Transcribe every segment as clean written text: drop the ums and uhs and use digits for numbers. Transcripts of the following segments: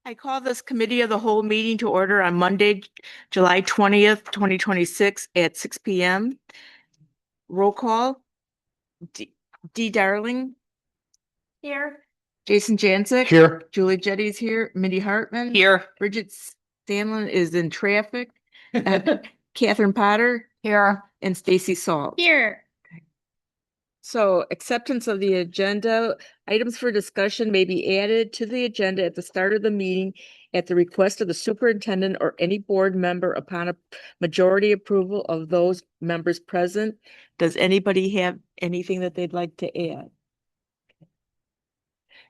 I call this committee of the whole meeting to order on Monday, July 20th, 2026 at 6 p.m. Roll call. D. Darling. Here. Jason Jancic. Here. Julie Jetty's here. Mindy Hartman. Here. Bridget Stanlin is in traffic. Catherine Potter. Here. And Stacy Salt. Here. So acceptance of the agenda, items for discussion may be added to the agenda at the start of the meeting at the request of the superintendent or any board member upon a majority approval of those members present. Does anybody have anything that they'd like to add?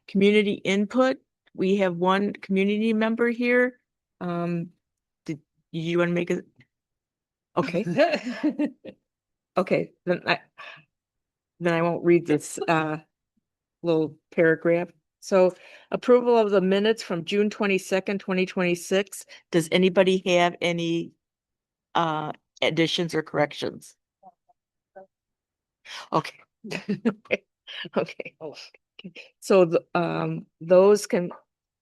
Community input, we have one community member here. Did you want to make a? Okay. Okay, then I won't read this little paragraph. So approval of the minutes from June 22nd, 2026. Does anybody have any additions or corrections? Okay. Okay. So the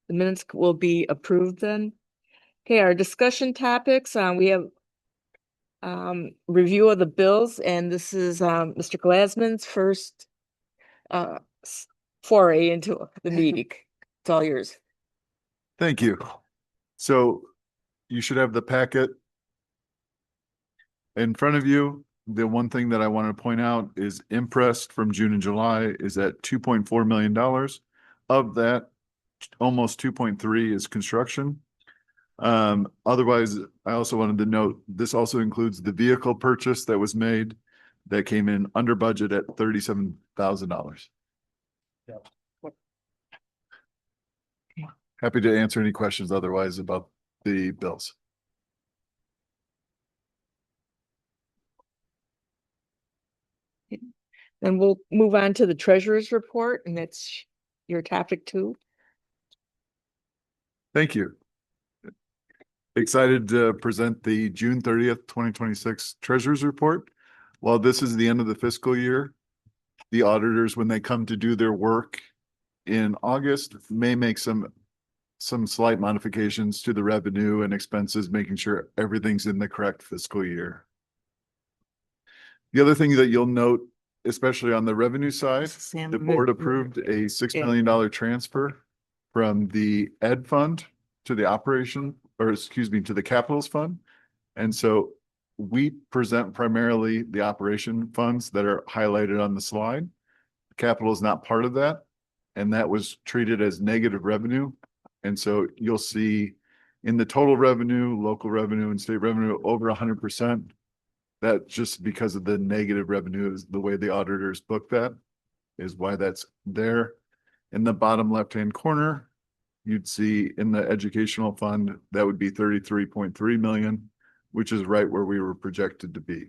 minutes will be approved then. Okay, our discussion topics, we have review of the bills, and this is Mr. Glassman's first foray into the meeting. It's all yours. Thank you. So you should have the packet in front of you. The one thing that I want to point out is impressed from June and July is at $2.4 million. Of that, almost 2.3 is construction. Otherwise, I also wanted to note, this also includes the vehicle purchase that was made that came in under budget at $37,000. Happy to answer any questions otherwise about the bills. Then we'll move on to the treasurer's report, and that's your topic too. Thank you. Excited to present the June 30th, 2026 treasurer's report. While this is the end of the fiscal year, the auditors, when they come to do their work in August, may make some slight modifications to the revenue and expenses, making sure everything's in the correct fiscal year. The other thing that you'll note, especially on the revenue side, the board approved a $6 million transfer from the ed fund to the operation, or excuse me, to the capitals fund. And so we present primarily the operation funds that are highlighted on the slide. Capital is not part of that, and that was treated as negative revenue. And so you'll see in the total revenue, local revenue and state revenue over 100%. That just because of the negative revenue is the way the auditors book that is why that's there. In the bottom left-hand corner, you'd see in the educational fund, that would be 33.3 million, which is right where we were projected to be.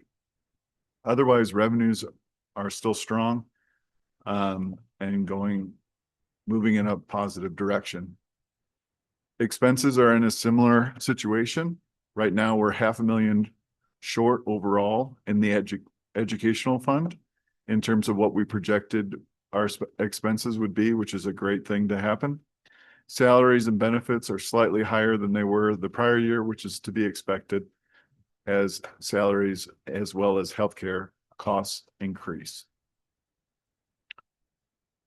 Otherwise, revenues are still strong and moving in a positive direction. Expenses are in a similar situation. Right now, we're $500,000 short overall in the educational fund in terms of what we projected our expenses would be, which is a great thing to happen. Salaries and benefits are slightly higher than they were the prior year, which is to be expected as salaries as well as healthcare costs increase.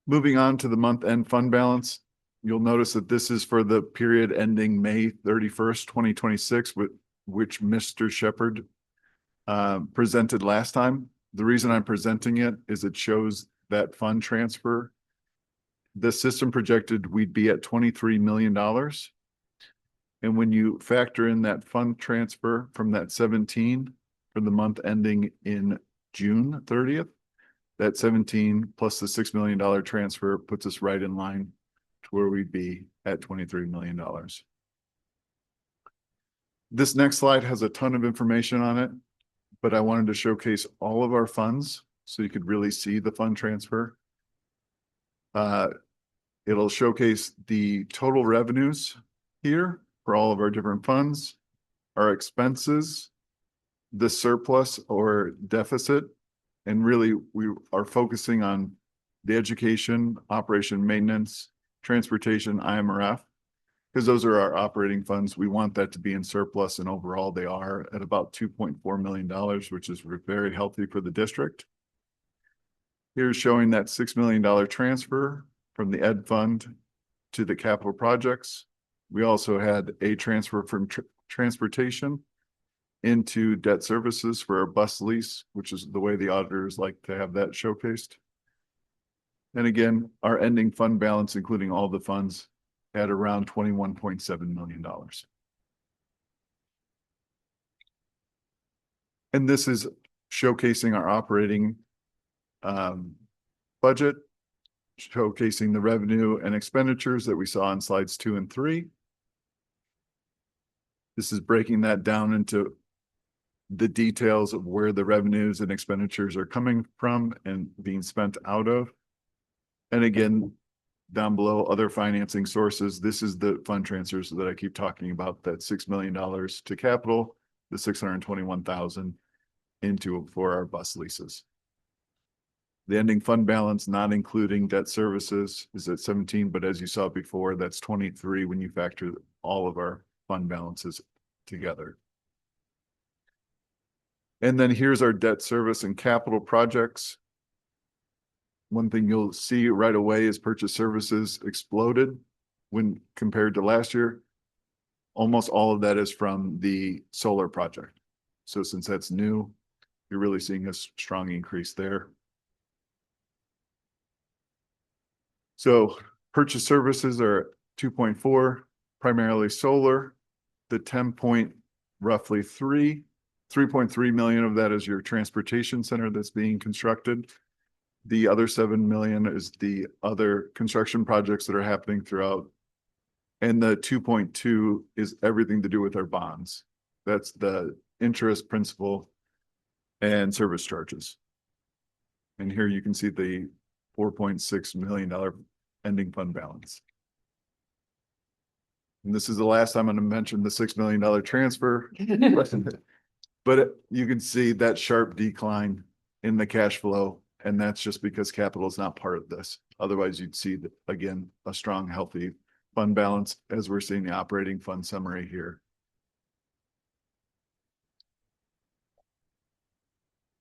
Moving on to the month-end fund balance, you'll notice that this is for the period ending May 31st, 2026, which Mr. Shepard presented last time. The reason I'm presenting it is it shows that fund transfer. The system projected we'd be at $23 million. And when you factor in that fund transfer from that 17 for the month ending in June 30th, that 17 plus the $6 million transfer puts us right in line to where we'd be at $23 million. This next slide has a ton of information on it, but I wanted to showcase all of our funds so you could really see the fund transfer. It'll showcase the total revenues here for all of our different funds, our expenses, the surplus or deficit, and really we are focusing on the education, operation, maintenance, transportation, IMRF. because those are our operating funds. We want that to be in surplus, and overall they are at about $2.4 million, which is very healthy for the district. Here's showing that $6 million transfer from the ed fund to the capital projects. We also had a transfer from transportation into debt services for our bus lease, which is the way the auditors like to have that showcased. And again, our ending fund balance, including all the funds, at around $21.7 million. And this is showcasing our operating budget, showcasing the revenue and expenditures that we saw in slides 2 and 3. This is breaking that down into the details of where the revenues and expenditures are coming from and being spent out of. And again, down below, other financing sources. This is the fund transfers that I keep talking about, that $6 million to capital, the $621,000 into for our bus leases. The ending fund balance, not including debt services, is at 17, but as you saw before, that's 23 when you factor all of our fund balances together. And then here's our debt service and capital projects. One thing you'll see right away is purchase services exploded when compared to last year. Almost all of that is from the solar project. So since that's new, you're really seeing a strong increase there. So purchase services are 2.4, primarily solar. The 10 point roughly 3.3 million of that is your transportation center that's being constructed. The other 7 million is the other construction projects that are happening throughout. And the 2.2 is everything to do with our bonds. That's the interest, principal, and service charges. And here you can see the $4.6 million ending fund balance. And this is the last time I'm going to mention the $6 million transfer. But you can see that sharp decline in the cash flow. And that's just because capital is not part of this. Otherwise, you'd see, again, a strong, healthy fund balance as we're seeing the operating fund summary here.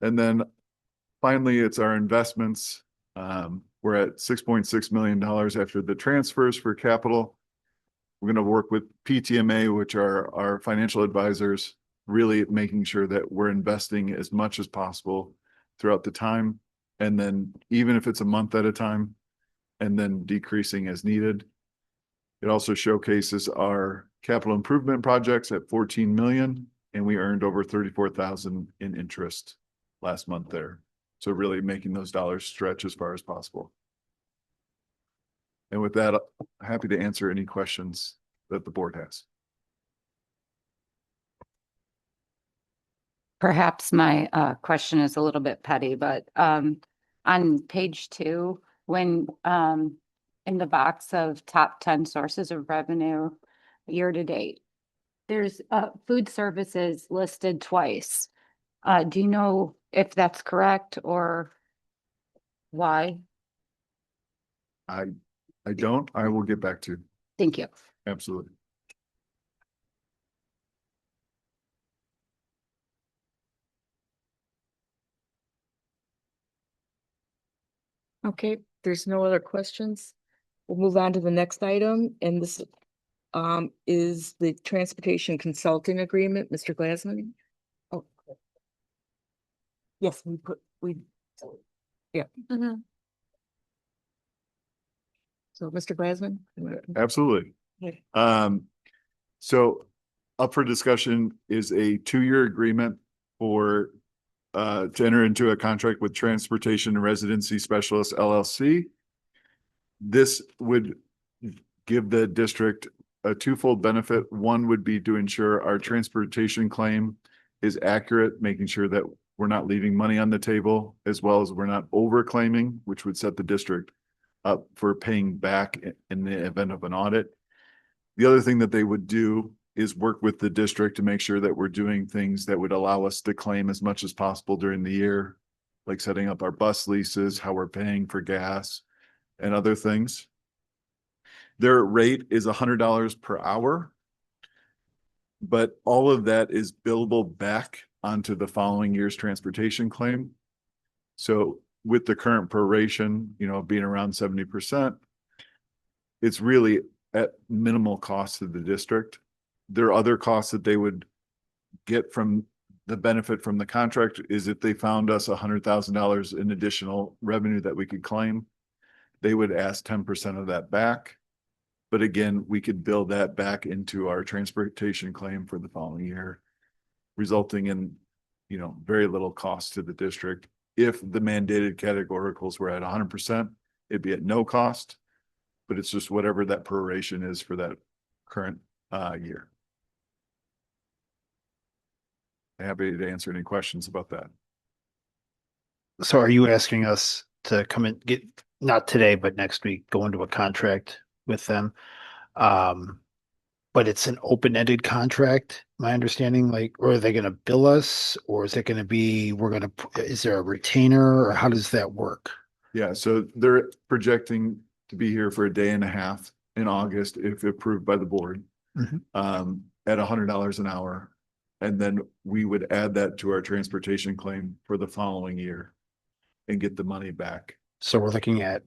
And then finally, it's our investments. We're at $6.6 million after the transfers for capital. We're going to work with PTMA, which are our financial advisors, really making sure that we're investing as much as possible throughout the time. And then even if it's a month at a time, and then decreasing as needed. It also showcases our capital improvement projects at 14 million, and we earned over 34,000 in interest last month there. So really making those dollars stretch as far as possible. And with that, I'm happy to answer any questions that the board has. Perhaps my question is a little bit petty, but on page 2, when in the box of top 10 sources of revenue year to date, there's food services listed twice. Do you know if that's correct or why? I don't. I will get back to you. Thank you. Absolutely. Okay, there's no other questions. We'll move on to the next item, and this is the transportation consulting agreement. Mr. Glassman? Oh. Yes, yeah. So, Mr. Glassman? Absolutely. Okay. So up for discussion is a 2-year agreement for to enter into a contract with Transportation and Residency Specialists LLC. This would give the district a twofold benefit. One would be to ensure our transportation claim is accurate, making sure that we're not leaving money on the table, as well as we're not overclaiming, which would set the district up for paying back in the event of an audit. The other thing that they would do is work with the district to make sure that we're doing things that would allow us to claim as much as possible during the year, like setting up our bus leases, how we're paying for gas, and other things. Their rate is $100 per hour. But all of that is billable back onto the following year's transportation claim. So with the current proration, being around 70%, it's really at minimal cost to the district. There are other costs that they would get from the benefit from the contract is if they found us $100,000 in additional revenue that we could claim, they would ask 10% of that back. But again, we could build that back into our transportation claim for the following year, resulting in, very little cost to the district. If the mandated categoricals were at 100%, it'd be at no cost, but it's just whatever that proration is for that current year. Happy to answer any questions about that. So are you asking us to come and get, not today, but next week, go into a contract with them? But it's an open-ended contract, my understanding, or are they going to bill us, or is it going to be, is there a retainer, or how does that work? Yeah, so they're projecting to be here for a day and a half in August, if approved by the board, at $100 an hour. And then we would add that to our transportation claim for the following year and get the money back. So we're looking at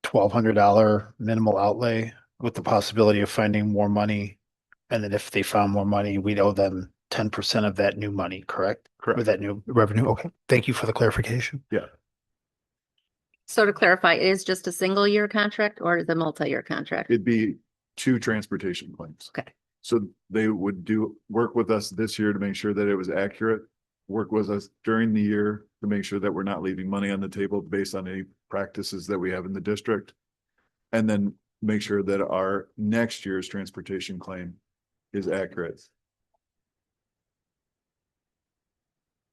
$1,200 minimal outlay with the possibility of finding more money. And then if they found more money, we'd owe them 10% of that new money, correct? Correct. Or that new revenue. Okay. Thank you for the clarification. Yeah. So to clarify, it is just a single year contract or is it a multi-year contract? It'd be 2 transportation claims. Okay. So they would work with us this year to make sure that it was accurate, work with us during the year to make sure that we're not leaving money on the table based on any practices that we have in the district. And then make sure that our next year's transportation claim is accurate.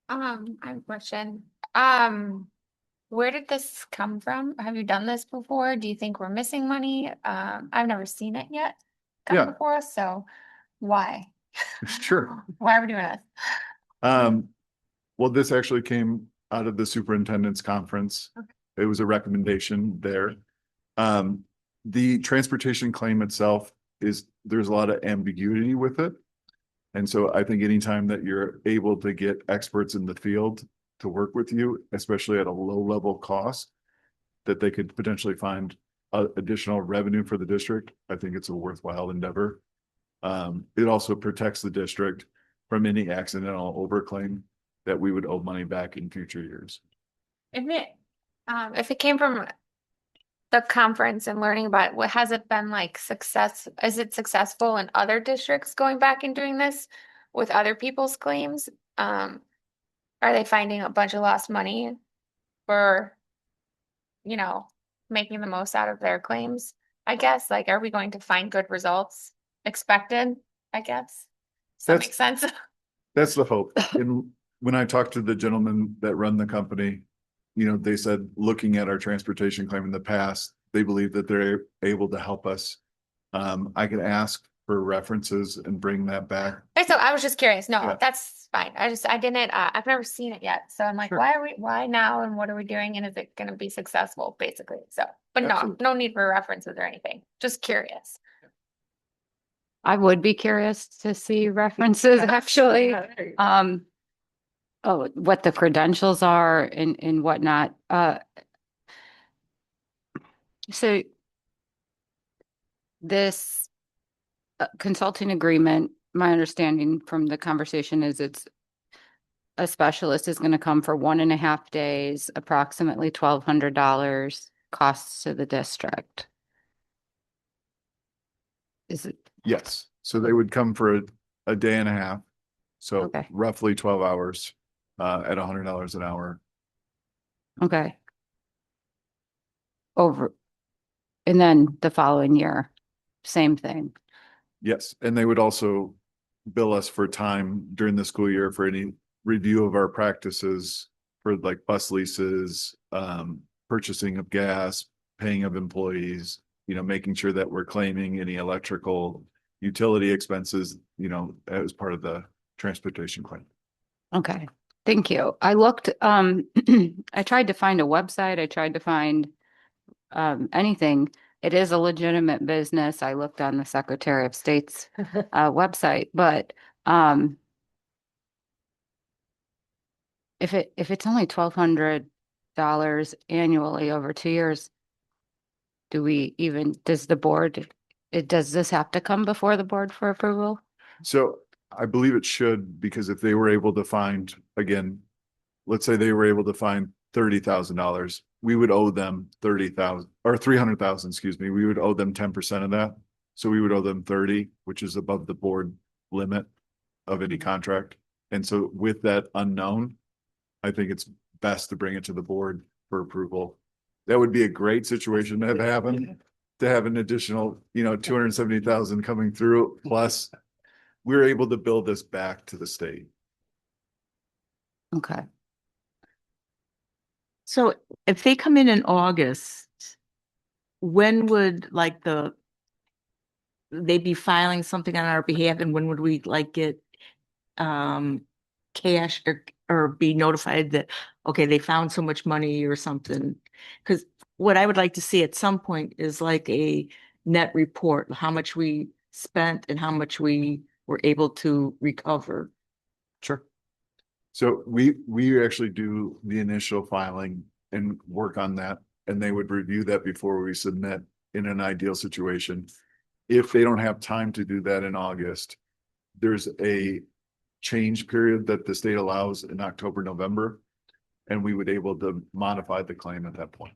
I have a question. Where did this come from? Have you done this before? Do you think we're missing money? I've never seen it yet come Yeah. before us, so why? Sure. Why are we doing this? Well, this actually came out of the superintendent's conference. Okay. It was a recommendation there. The transportation claim itself there's a lot of ambiguity with it. And so I think anytime that you're able to get experts in the field to work with you, especially at a low level cost, that they could potentially find additional revenue for the district, I think it's a worthwhile endeavor. It also protects the district from any accidental overclaim that we would owe money back in future years. If it came from the conference and learning about it, what has it been like success? Is it successful in other districts going back and doing this with other people's claims? Are they finding a bunch of lost money for, making the most out of their claims? I guess, are we going to find good results expected? I guess. Does that make sense? That's the hope. And when I talked to the gentlemen that run the company, they said, looking at our transportation claim in the past, they believe that they're able to help us. I could ask for references and bring that back. So I was just curious. No, Yeah. that's fine. I didn't, I've never seen it yet. So I'm like, Sure. why now? And what are we doing? And is it going to be successful basically? So, but Absolutely. no need for references or anything. Just curious. I would be curious to see references actually. What the credentials are and whatnot. So this consulting agreement, my understanding from the conversation is a specialist is going to come for 1.5 days, approximately $1,200 costs to the district. Is it? Yes. So they would come for a day and a half. So Okay. roughly 12 hours at $100 an hour. Okay. And then the following year, same thing. Yes. And they would also bill us for time during the school year for any review of our practices for bus leases, purchasing of gas, paying of employees, making sure that we're claiming any electrical utility expenses, as part of the transportation claim. Okay, thank you. I looked, I tried to find a website, I tried to find anything, it is a legitimate business. I looked on the Secretary of State's website, but if it's only $1,200 annually over 2 years, does the board, does this have to come before the board for approval? So I believe it should, because if they were able to find, again, let's say they were able to find $30,000, we would owe them 30,000 or 300,000, excuse me. We would owe them 10% of that. So we would owe them 30, which is above the board limit of any contract. And so with that unknown, I think it's best to bring it to the board for approval. That would be a great situation to have happen, to have an additional, 270,000 coming through, plus we're able to build this back to the state. Okay. So if they come in August, when would they be filing something on our behalf, and when would we get cash or be notified that, okay, they found so much money or something? Because what I would like to see at some point is a net report, how much we spent and how much we were able to recover. Sure. So we actually do the initial filing and work on that, and they would review that before we submit in an ideal situation. If they don't have time to do that in August, there's a change period that the state allows in October, November, and we would able to modify the claim at that point.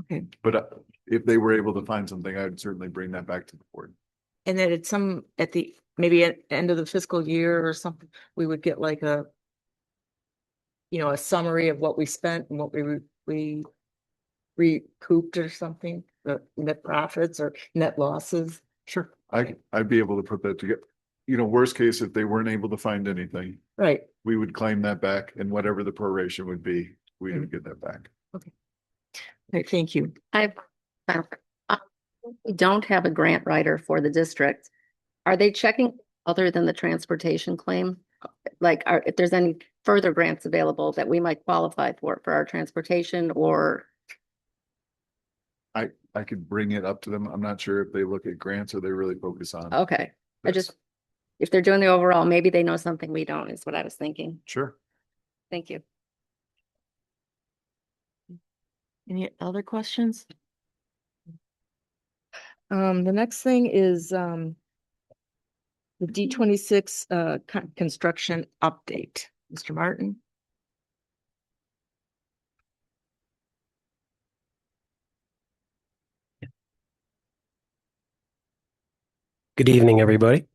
Okay. But if they were able to find something, I would certainly bring that back to the board. And then maybe at the end of the fiscal year or something, we would get a summary of what we spent and what we recouped or something, the net profits or net losses. Sure. I'd be able to put that together. Worst case, if they weren't able to find anything, Right. we would claim that back, and whatever the proration would be, we would get that back. Okay, thank you. We don't have a grant writer for the district. Are they checking other than the transportation claim? If there's any further grants available that we might qualify for our transportation, or? I could bring it up to them. I'm not sure if they look at grants or they really focus on. Okay, this. if they're doing the overall, maybe they know something we don't, is what I was thinking. Sure. Thank you. Any other questions? The next thing is the D26 construction update. Mr. Martin? Good evening, everybody.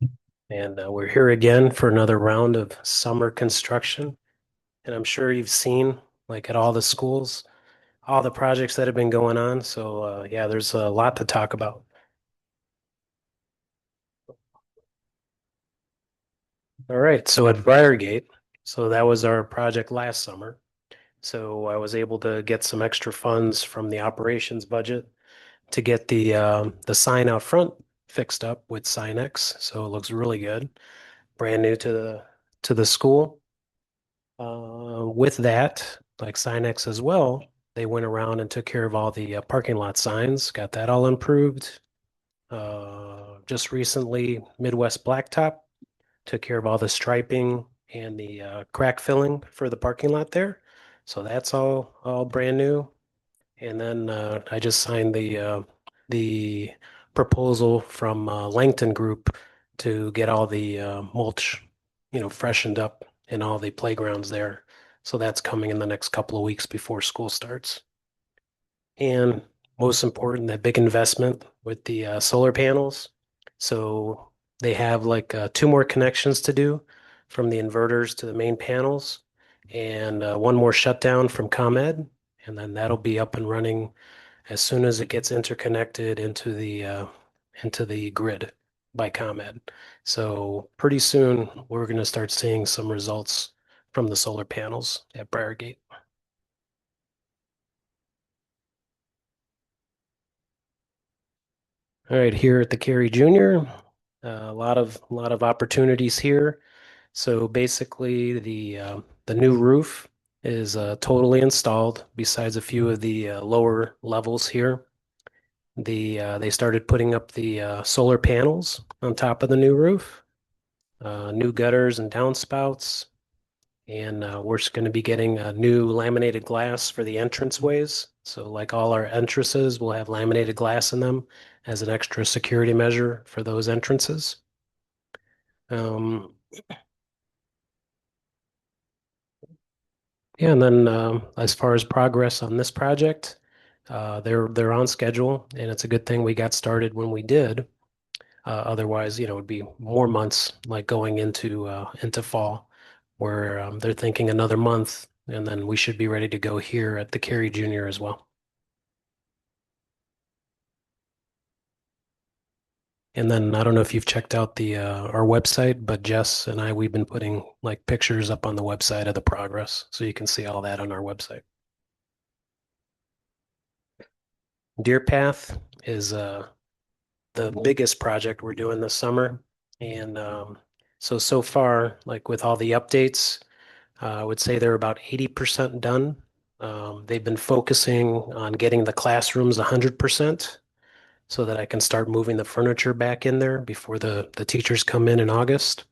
And we're here again for another round of summer construction. And I'm sure you've seen, at all the schools, all the projects that have been going on. So yeah, there's a lot to talk about. All right, so at Briargate, so that was our project last summer. So I was able to get some extra funds from the operations budget to get the sign out front fixed up with Signex. So it looks really good, brand new to the school. With that, like Signex as well, they went around and took care of all the parking lot signs, got that all improved. Just recently, Midwest Blacktop took care of all the striping and the crack filling for the parking lot there. So that's all brand new. And then I just signed the proposal from Langton Group to get all the mulch, freshened up in all the playgrounds there. So that's coming in the next couple of weeks before school starts. And most important, that big investment with the solar panels. So they have 2 more connections to do from the inverters to the main panels, and 1 more shutdown from ComEd, and then that'll be up and running as soon as it gets interconnected into the grid by ComEd. So pretty soon we're going to start seeing some results from the solar panels at Briargate. All right, here at the Cary Junior, a lot of opportunities here. So basically, the new roof is totally installed, besides a few of the lower levels here. they started putting up the solar panels on top of the new roof, new gutters and downspouts. And we're just going to be getting a new laminated glass for the entranceways. So like all our entrances will have laminated glass in them as an extra security measure for those entrances. Yeah, and then as far as progress on this project, they're on schedule, and it's a good thing we got started when we did. Otherwise, it'd be more months like going into fall, where they're thinking another month, and then we should be ready to go here at the Cary Junior as well. And then I don't know if you've checked out the our website, but Jess and we've been putting like pictures up on the website of the progress, so you can see all that on our website. Deer Path is the biggest project we're doing this summer, and so far, like with all the updates, I would say they're about 80% done. They've been focusing on getting the classrooms 100%. So that I can start moving the furniture back in there before the teachers come in August.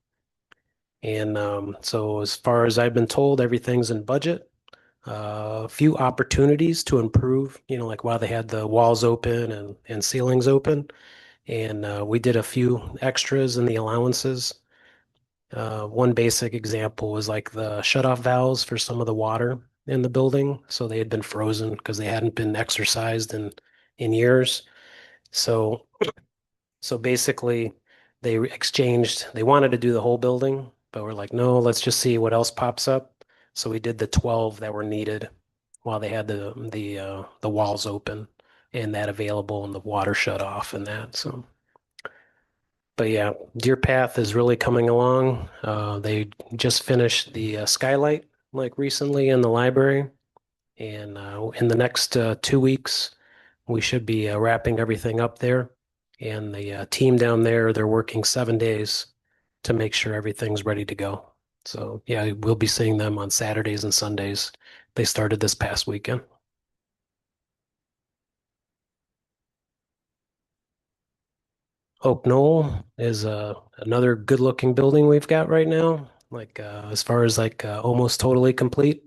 And so as far as I've been told, everything's in budget. A few opportunities to improve, like while they had the walls open and ceilings open. And we did a few extras in the allowances. One basic example was like the shutoff valves for some of the water in the building. So they had been frozen because they hadn't been exercised in years. So basically, they wanted to do the whole building, but we're like, no, let's just see what else pops up. So we did the 12 that were needed while they had the walls open and that available and the water shut off and that. So, but yeah, Deer Path is really coming along. They just finished the skylight like recently in the library, and in the next 2 weeks, we should be wrapping everything up there. And the team down there, they're working 7 days to make sure everything's ready to go. So yeah, we'll be seeing them on Saturdays and Sundays. They started this past weekend. Oak Knoll is another good-looking building we've got right now. Like as far as like almost totally complete.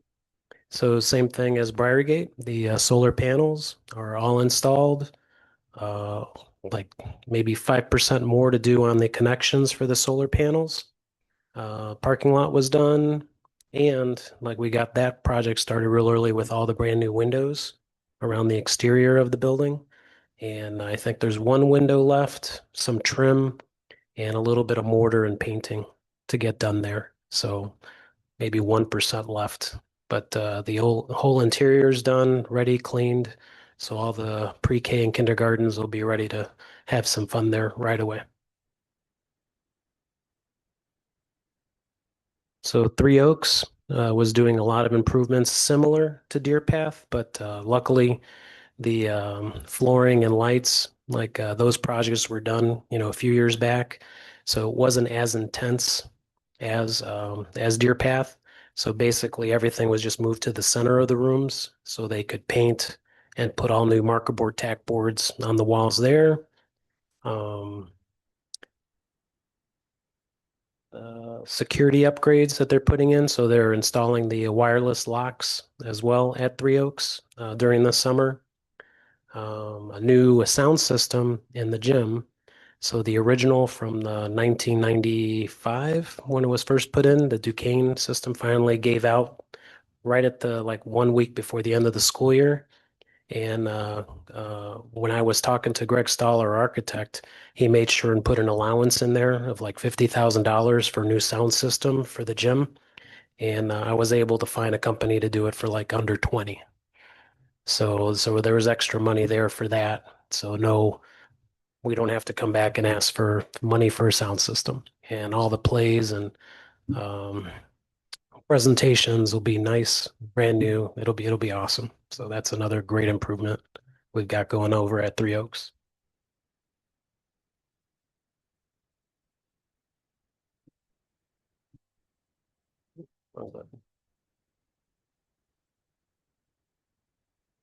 So same thing as Briargate. The solar panels are all installed. Uh, like maybe 5% more to do on the connections for the solar panels. Parking lot was done, and like we got that project started real early with all the brand new windows around the exterior of the building. And I think there's one window left, some trim, and a little bit of mortar and painting to get done there. So maybe 1% left. But the whole interior is done, ready, cleaned. So all the pre-K and kindergartens will be ready to have some fun there right away. So Three Oaks was doing a lot of improvements similar to Deer Path, but luckily the flooring and lights, like those projects were done, a few years back. So it wasn't as intense as Deer Path. So basically everything was just moved to the center of the rooms so they could paint and put all new marker board tack boards on the walls there. Security upgrades that they're putting in. So they're installing the wireless locks as well at Three Oaks during the summer. A new sound system in the gym. So the original from the 1995, when it was first put in, the Duquesne system finally gave out right at the like 1 week before the end of the school year. And when I was talking to Greg Stahl, our architect, he made sure and put an allowance in there of like $50,000 for a new sound system for the gym. And I was able to find a company to do it for like under 20. So there was extra money there for that. So no, we don't have to come back and ask for money for a sound system. And all the plays and um, presentations will be nice, brand new. It'll be awesome. So that's another great improvement we've got going over at Three Oaks.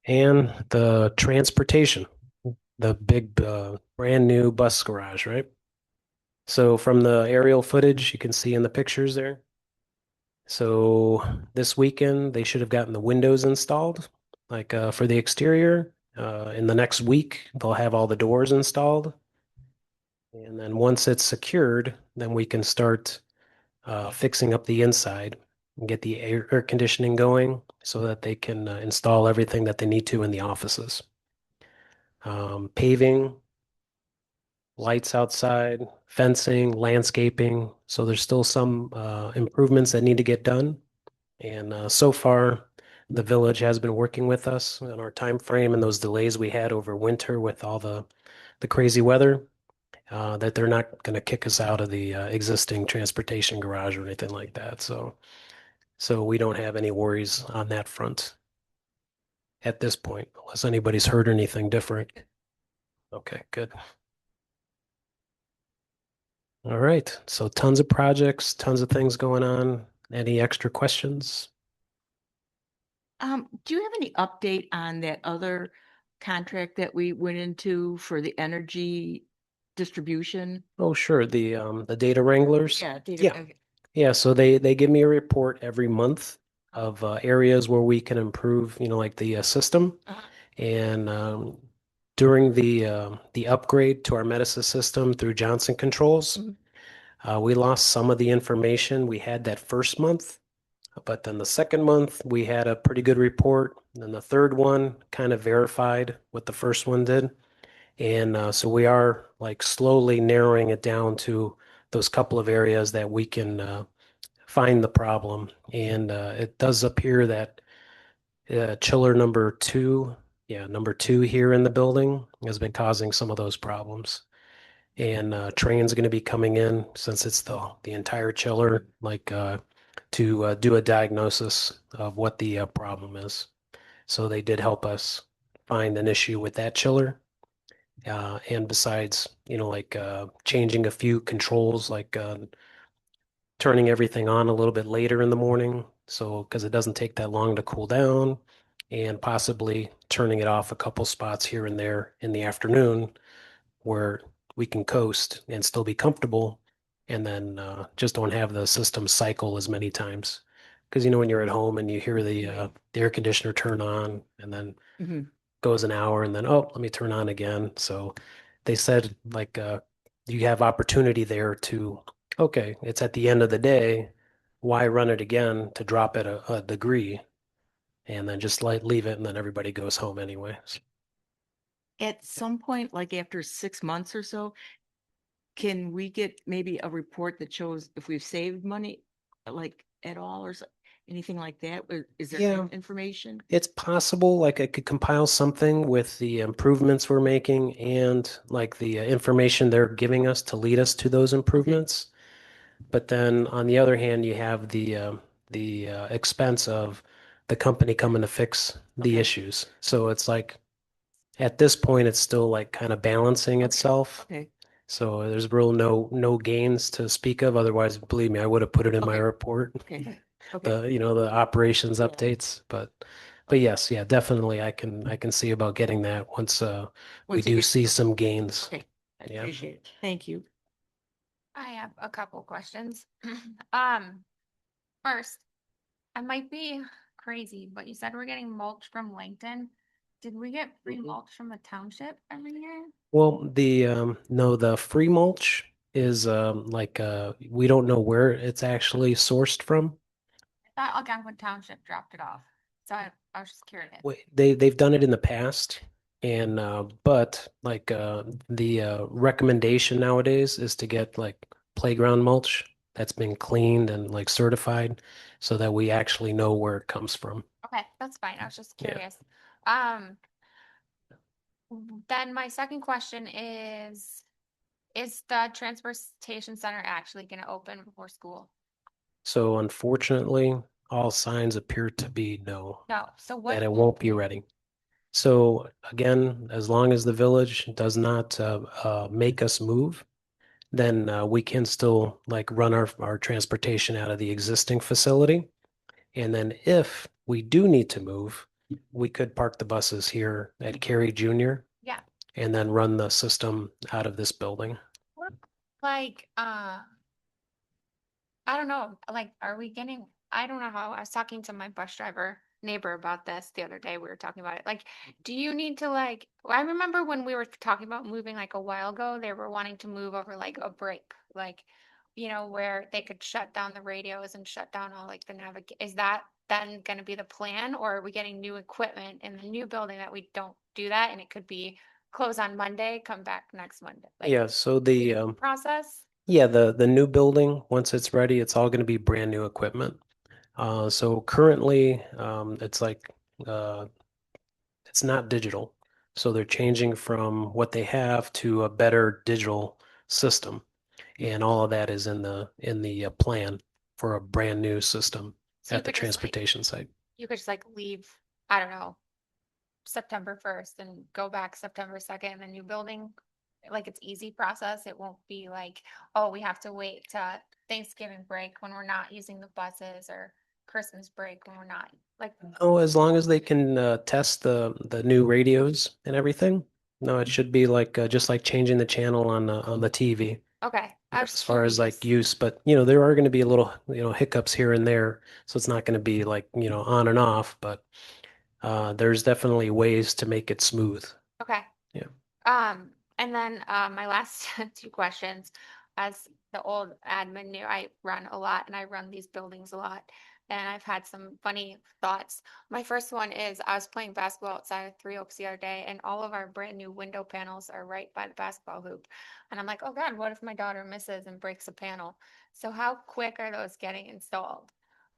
And the transportation. the big brand new bus garage, right? So from the aerial footage, you can see in the pictures there. So this weekend, they should have gotten the windows installed, like for the exterior. In the next week, they'll have all the doors installed. And then once it's secured, then we can start fixing up the inside and get the air conditioning going so that they can install everything that they need to in the offices. Paving, lights outside, fencing, landscaping. So there's still some improvements that need to get done. And so far, the village has been working with us on our time frame and those delays we had over winter with all the crazy weather. That they're not going to kick us out of the existing transportation garage or anything like that. So we don't have any worries on that front at this point, unless anybody's heard anything different. Okay, good. All right, so tons of projects, tons of things going on. Any extra questions? Do you have any update on that other contract that we went into for the energy distribution? Oh, sure, the data wranglers. Yeah. Yeah. Okay. Yeah, so they give me a report every month of areas where we can improve, like the system. Uh-huh. And during the upgrade to our Metasys system through Johnson Controls, we lost some of the information we had that first month. But then the second month, we had a pretty good report. And then the third one kind of verified what the first one did. And so we are like slowly narrowing it down to those couple of areas that we can find the problem. And it does appear that chiller number two here in the building has been causing some of those problems. And Train's going to be coming in since it's the entire chiller, like to do a diagnosis of what the problem is. So they did help us find an issue with that chiller. And besides, like changing a few controls, like turning everything on a little bit later in the morning. So, because it doesn't take that long to cool down, and possibly turning it off a couple spots here and there in the afternoon where we can coast and still be comfortable, and then just don't have the system cycle as many times. Because, when you're at home and you hear the air conditioner turn on and then goes an hour and then, oh, let me turn on again. So they said, like, you have opportunity there to, okay, it's at the end of the day. Why run it again to drop it a degree and then just leave it and then everybody goes home anyway. At some point, like after 6 months or so, can we get maybe a report that shows if we've saved money, like at all or anything like that? Is there Yeah. information? It's possible, like I could compile something with the improvements we're making and like the information they're giving us to lead us to those improvements. But then on the other hand, you have the expense of the company coming to fix the issues. So it's like at this point, it's still like kind of balancing itself. Okay. So there's real no gains to speak of. Otherwise, believe me, I would have put it in my Okay. report. Okay. Okay. The operations Yeah. updates. But yes, yeah, definitely I can see about getting that once we Once you do get- see some gains. Okay. I Yeah. appreciate it. Thank you. I have a couple questions. First, I might be crazy, but you said we're getting mulch from Langton. Did we get free mulch from the township every year? Well, the free mulch is like we don't know where it's actually sourced from. I thought Algonquin Township dropped it off. So I was just curious. They've done it in the past, and but like the recommendation nowadays is to get like playground mulch that's been cleaned and like certified, so that we actually know where it comes from. Okay, that's fine. I was just Yeah. curious. Then my second question is the transportation center actually going to open before school? So unfortunately, all signs appear to be no, No. So what? that it won't be ready. So again, as long as the village does not make us move, then we can still like run our transportation out of the existing facility. And then if we do need to move, we could park the buses here at Cary Junior. Yeah. and then run the system out of this building. Like, I don't know, like, are we getting, I don't know how, I was talking to my bus driver neighbor about this the other day. We were talking about it. Like, do you need to like, I remember when we were talking about moving like a while ago, they were wanting to move over like a break, like, where they could shut down the radios and shut down all like the is that then going to be the plan, or are we getting new equipment in the new building that we don't do that and it could be close on Monday, come back next Monday? Like, Yeah, so the process. yeah, the new building, once it's ready, it's all going to be brand new equipment. So currently, it's like it's not digital. So they're changing from what they have to a better digital system. And all of that is in the plan for a brand new system So you at the could just, like, transportation site. you could just like leave, I don't know, September 1st and go back September 2nd in the new building. Like, it's easy process. It won't be like, oh, we have to wait to Thanksgiving break when we're not using the buses, or Christmas break when we're not, like, Oh, as long as they can test the new radios and everything. No, it should be like just like changing the channel on the TV. okay. I was As far as like curious. use, but there are going to be a little, hiccups here and there. So it's not going to be like, on and off, but there's definitely ways to make it smooth. Okay. Yeah. And then my last two questions, as the old admin knew, I run a lot and I run these buildings a lot. And I've had some funny thoughts. My first one is I was playing basketball outside of Three Oaks the other day, and all of our brand new window panels are right by the basketball hoop. And I'm like, oh God, what if my daughter misses and breaks a panel? So how quick are those getting installed?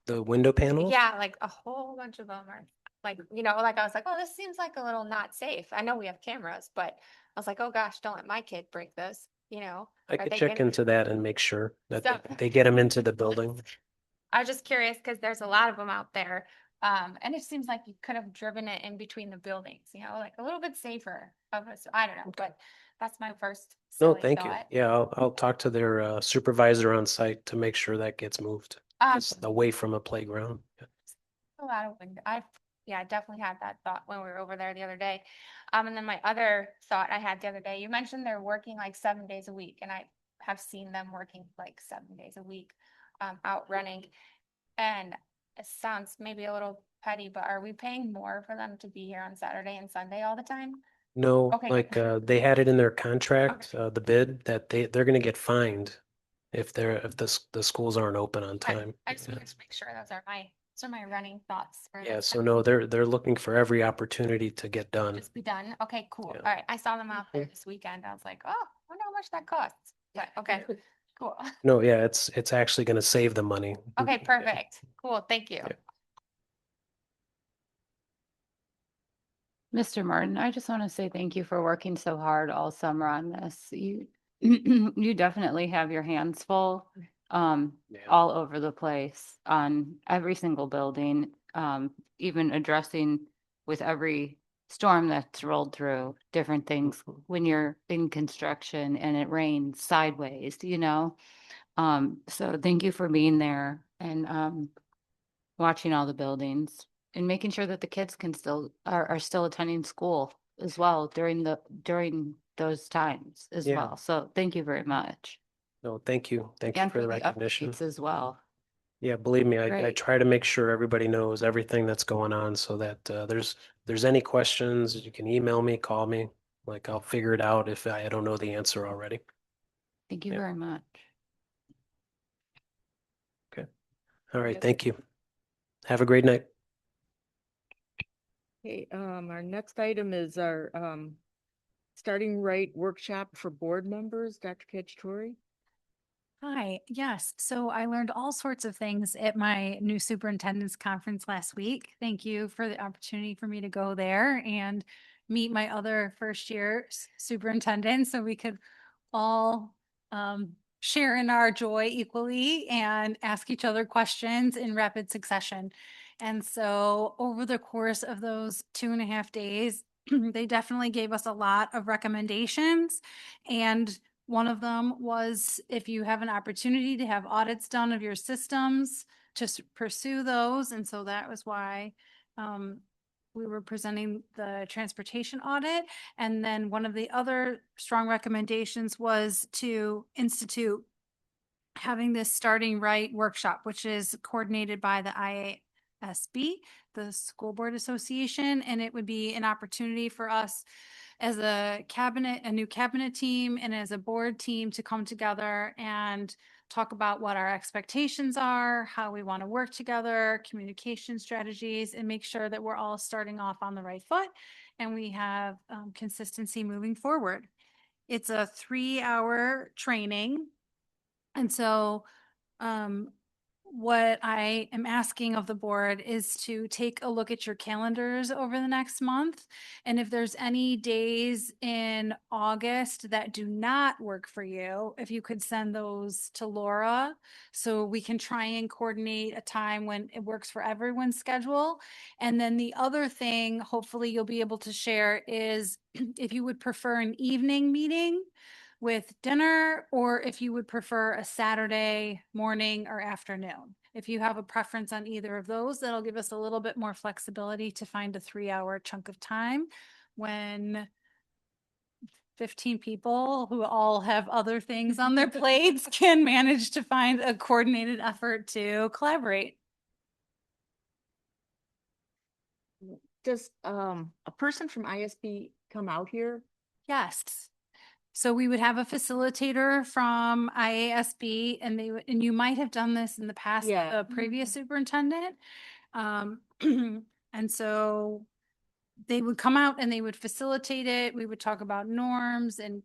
The window panels? Yeah, like a whole bunch of them are like, like I was like, oh, this seems like a little not safe. I know we have cameras, but I was like, oh gosh, don't let my kid break this, I Are could they check getting into that and make sure that stuff? they get them into the building. I was just curious because there's a lot of them out there. And it seems like you could have driven it in between the buildings, like a little bit safer of us. I don't know, but that's my first No, silly thank you. thought. Yeah, I'll talk to their supervisor on site to make sure that gets moved just away from a playground. A lot of wind. I definitely had that thought when we were over there the other day. And then my other thought I had the other day, you mentioned they're working like 7 days a week, and I have seen them working like 7 days a week, out running. And it sounds maybe a little petty, but are we paying more for them to be here on Saturday and Sunday all the time? No, Okay. like they had it in their contract, the bid that they're going to get fined if the schools aren't open on Okay. time. I just Yeah. wanted to make sure those are my running thoughts for Yeah, this so time. no, they're looking for every opportunity to get done. Just be done. Okay, cool. Yeah. All right. I saw them out there this weekend. I was like, oh, I wonder how much that costs. But okay, cool. No, yeah, it's actually going to save them money. Okay, perfect. Cool. Thank you. Yeah. Mr. Martin, I just want to say thank you for working so hard all summer on this. You you definitely have your hands full, Yeah. all over the place on every single building, even addressing with every storm that's rolled through different things when you're in construction and it rains sideways, So thank you for being there and watching all the buildings and making sure that the kids can are still attending school as well during those times as Yeah. well. So thank you very much. No, thank you. Thank you And for the the recognition. updates as well. Yeah, believe me, I Great. try to make sure everybody knows everything that's going on so that there's any questions, you can email me, call me. Like I'll figure it out if I don't know the answer already. Thank you Yeah. very much. All right, thank you. Have a great night. Okay, our next item is our starting right workshop for board members, Dr. Cacciatore. Hi, yes. So I learned all sorts of things at my new superintendent's conference last week. Thank you for the opportunity for me to go there and meet my other first year superintendents so we could all share in our joy equally and ask each other questions in rapid succession. And so over the course of those 2.5 days, they definitely gave us a lot of recommendations, and one of them was if you have an opportunity to have audits done of your systems, just pursue those. And so that was why we were presenting the transportation audit. And then one of the other strong recommendations was to institute having this starting right workshop, which is coordinated by the IASB, the School Board Association, and it would be an opportunity for us as a new cabinet team and as a board team to come together and talk about what our expectations are, how we want to work together, communication strategies, and make sure that we're all starting off on the right foot and we have consistency moving forward. It's a 3-hour training. And so what I am asking of the board is to take a look at your calendars over the next month. And if there's any days in August that do not work for you, if you could send those to Laura so we can try and coordinate a time when it works for everyone's schedule. And then the other thing, hopefully you'll be able to share is if you would prefer an evening meeting with dinner, or if you would prefer a Saturday morning or afternoon. If you have a preference on either of those, that'll give us a little bit more flexibility to find a 3-hour chunk of time when 15 people who all have other things on their plates can manage to find a coordinated effort to collaborate. Does a person from ISB come out here? Yes. So we would have a facilitator from IASB and and you might have done this in the past, Yeah. the previous superintendent. And so they would come out and they would facilitate it. We would talk about norms and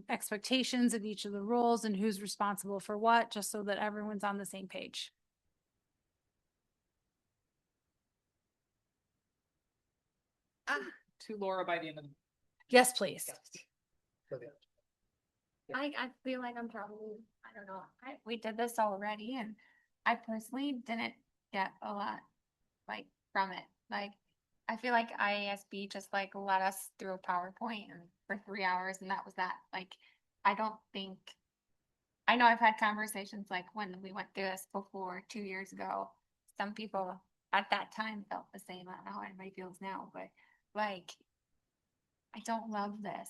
expectations of each of the roles and who's responsible for what, just so that everyone's on the same page. To Laura by the end of the. Yes, please. I feel like I'm probably, I don't know, we did this already and I personally didn't get a lot like from it. Like, I feel like IASB just like let us through a PowerPoint and for 3 hours and that was that. Like, I don't think, I know I've had conversations like when we went through this before 2 years ago, some people at that time felt the same. I don't know how anybody feels now, but like, I don't love this.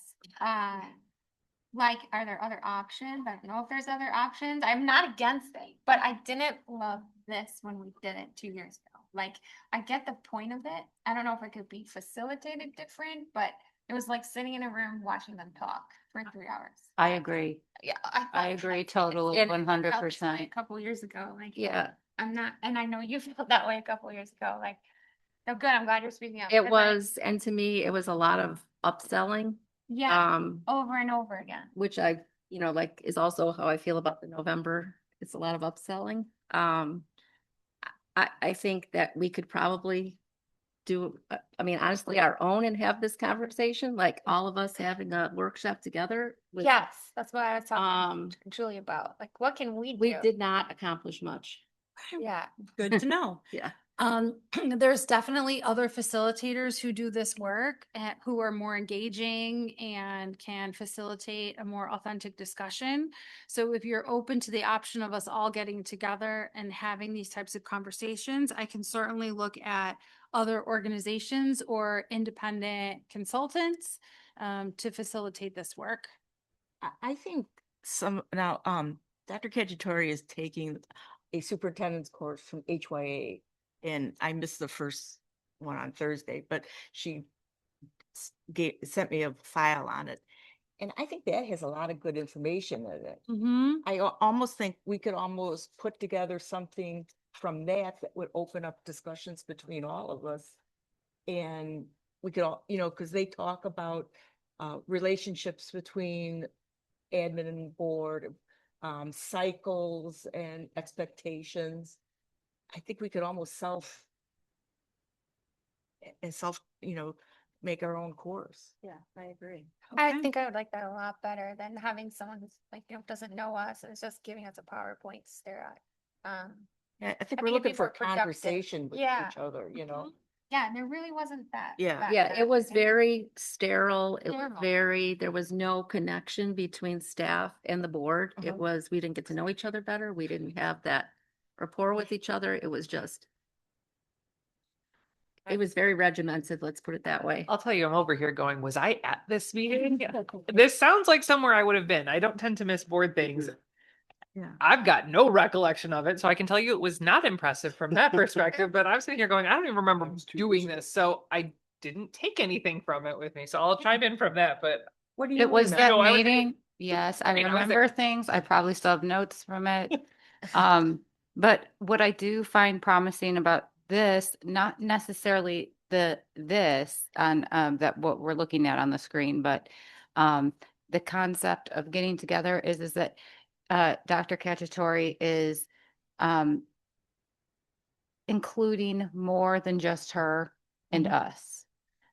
Like, are there other options? I don't know if there's other options. I'm not against it, but I didn't love this when we did it 2 years ago. Like, I get the point of it. I don't know if it could be facilitated different, but it was like sitting in a room watching them talk for 3 hours. I agree. Yeah, I agree totally, And 100%. a couple years ago, like, Yeah, I'm not, and I know you felt that way a couple years ago. Like, so good. I'm glad you're speaking up. it 'cause was, and to me, it was a lot of upselling. yeah, over and over again. Which I, like is also how I feel about the November. It's a lot of upselling. I think that we could probably do, I mean, honestly, our own and have this conversation, like all of us having a workshop together. with- Yes, that's what I was talking Um, to Julie about. Like, what can we do? we did not accomplish much. Yeah. Good to know. Yeah. There's definitely other facilitators who do this work and who are more engaging and can facilitate a more authentic discussion. So if you're open to the option of us all getting together and having these types of conversations, I can certainly look at other organizations or independent consultants to facilitate this work. I think Dr. Cacciatore is taking a superintendent's course from HYA. And I missed the first one on Thursday, but she sent me a file on it. And I think that has a lot of good information in it. I almost think we could almost put together something from that would open up discussions between all of us. And we could all, because they talk about relationships between admin and board, cycles and expectations. I think we could almost make our own course. Yeah, I agree. I think I would like that a lot better than having someone who's like, doesn't know us and is just giving us a PowerPoint to stare at. Yeah, I think I we're think it'd looking be for more productive. conversation with Yeah. each other, Yeah, and there really wasn't that. Yeah. back Yeah, then. it was very sterile. It was Sterile. there was no connection between staff and the board. It was, we didn't get to know each other better. We didn't have that rapport with each other. It was just, It was very regimented, let's put it that way. I'll tell you, I'm over here going, was I at this meeting? This sounds like somewhere I would have been. I don't tend to miss board things. Yeah. I've got no recollection of it, so I can tell you it was not impressive from that perspective, but I'm sitting here going, I don't even remember doing this, so I didn't take anything from it with me, so I'll chime in from that, but. What do It was that No, I was- meeting. Yes, I mean, I was remember things. I probably still have notes from it. But what I do find promising about this, not necessarily this on that what we're looking at on the screen, but the concept of getting together is that Dr. Cacciatore is including more than just her and us,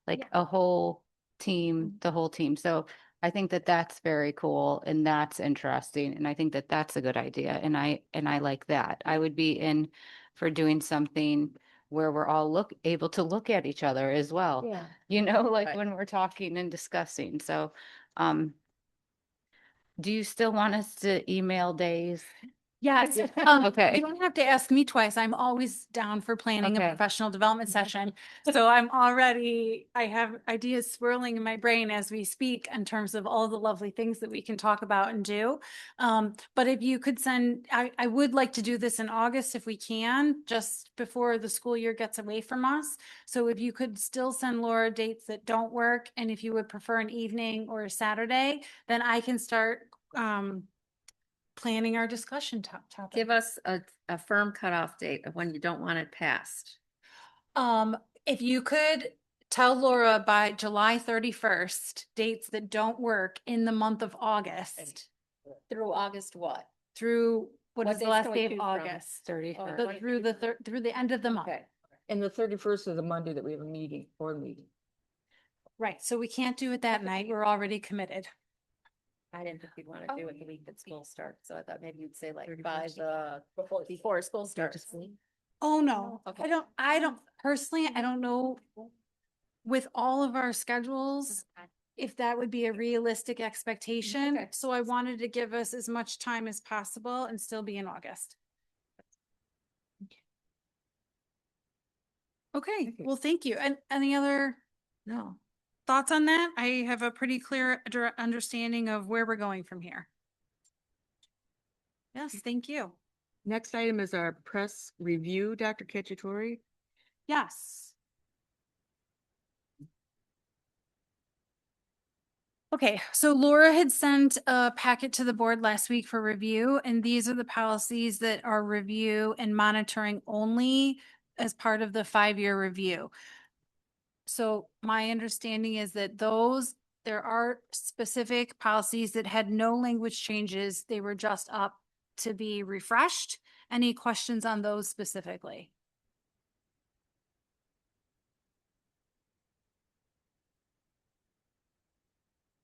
like a whole team, the whole team. So I think that that's very cool and that's interesting. And I think that that's a good idea. And I like that. I would be in for doing something where we're all able to look at each other as well. Yeah. You know, like Right. when we're talking and discussing. So, do you still want us to email days? Yes. Okay. You don't have to ask me twice. I'm always down for planning a Okay. professional development session. So I have ideas swirling in my brain as we speak in terms of all the lovely things that we can talk about and do. But if you could I would like to do this in August if we can, just before the school year gets away from us. So if you could still send Laura dates that don't work, and if you would prefer an evening or a Saturday, then I can start, planning our discussion topic. Give us a firm cutoff date of when you don't want it passed. If you could tell Laura by July 31st, dates that don't work in the month of August Through August what? through, what What is the dates last can we day of choose from? August? 31st. Through the end of the month. Okay. And the 31st is a Monday that we have a meeting, board meeting. Right, so we can't do it that night. We're already committed. I didn't think you'd want to do it the week that school starts, so I thought maybe you'd say like by the, before school starts. Oh, no, Okay. I don't, personally, I don't know with all of our schedules, if that would be a realistic expectation. Okay. So I wanted to give us as much time as possible and still be in August. Okay, well, thank you. And any other No. thoughts on that? I have a pretty clear understanding of where we're going from here. Yes, thank you. Next item is our press review, Dr. Cacciatore. Yes. Okay, so Laura had sent a packet to the board last week for review, and these are the policies that are review and monitoring only as part of the 5-year review. So my understanding is that there are specific policies that had no language changes. They were just up to be refreshed. Any questions on those specifically?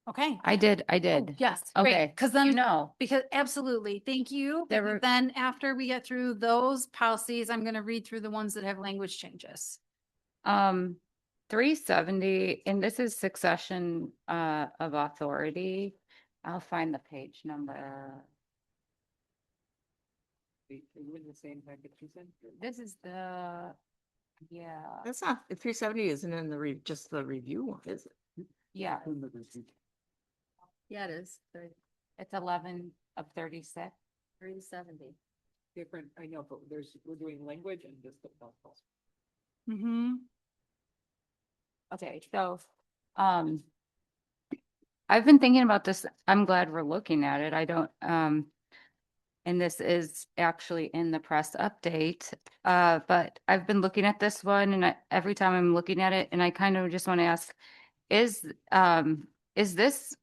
Okay. I did. Oh, yes. Great. Okay. Because You then, know, because absolutely. Thank you. There Because were- then after we get through those policies, I'm going to read through the ones that have language changes. 370, and this is succession of authority. I'll find the page number. This is yeah, That's not, 370 isn't in the just the review one, is it? yeah, Yeah, it is. it's 11 of 36. 370. Different, I know, but we're doing language and just. Mm-hmm. Okay, so, I've been thinking about this. I'm glad we're looking at it. I don't, and this is actually in the press update. But I've been looking at this one and every time I'm looking at it and I kind of just want to ask, is this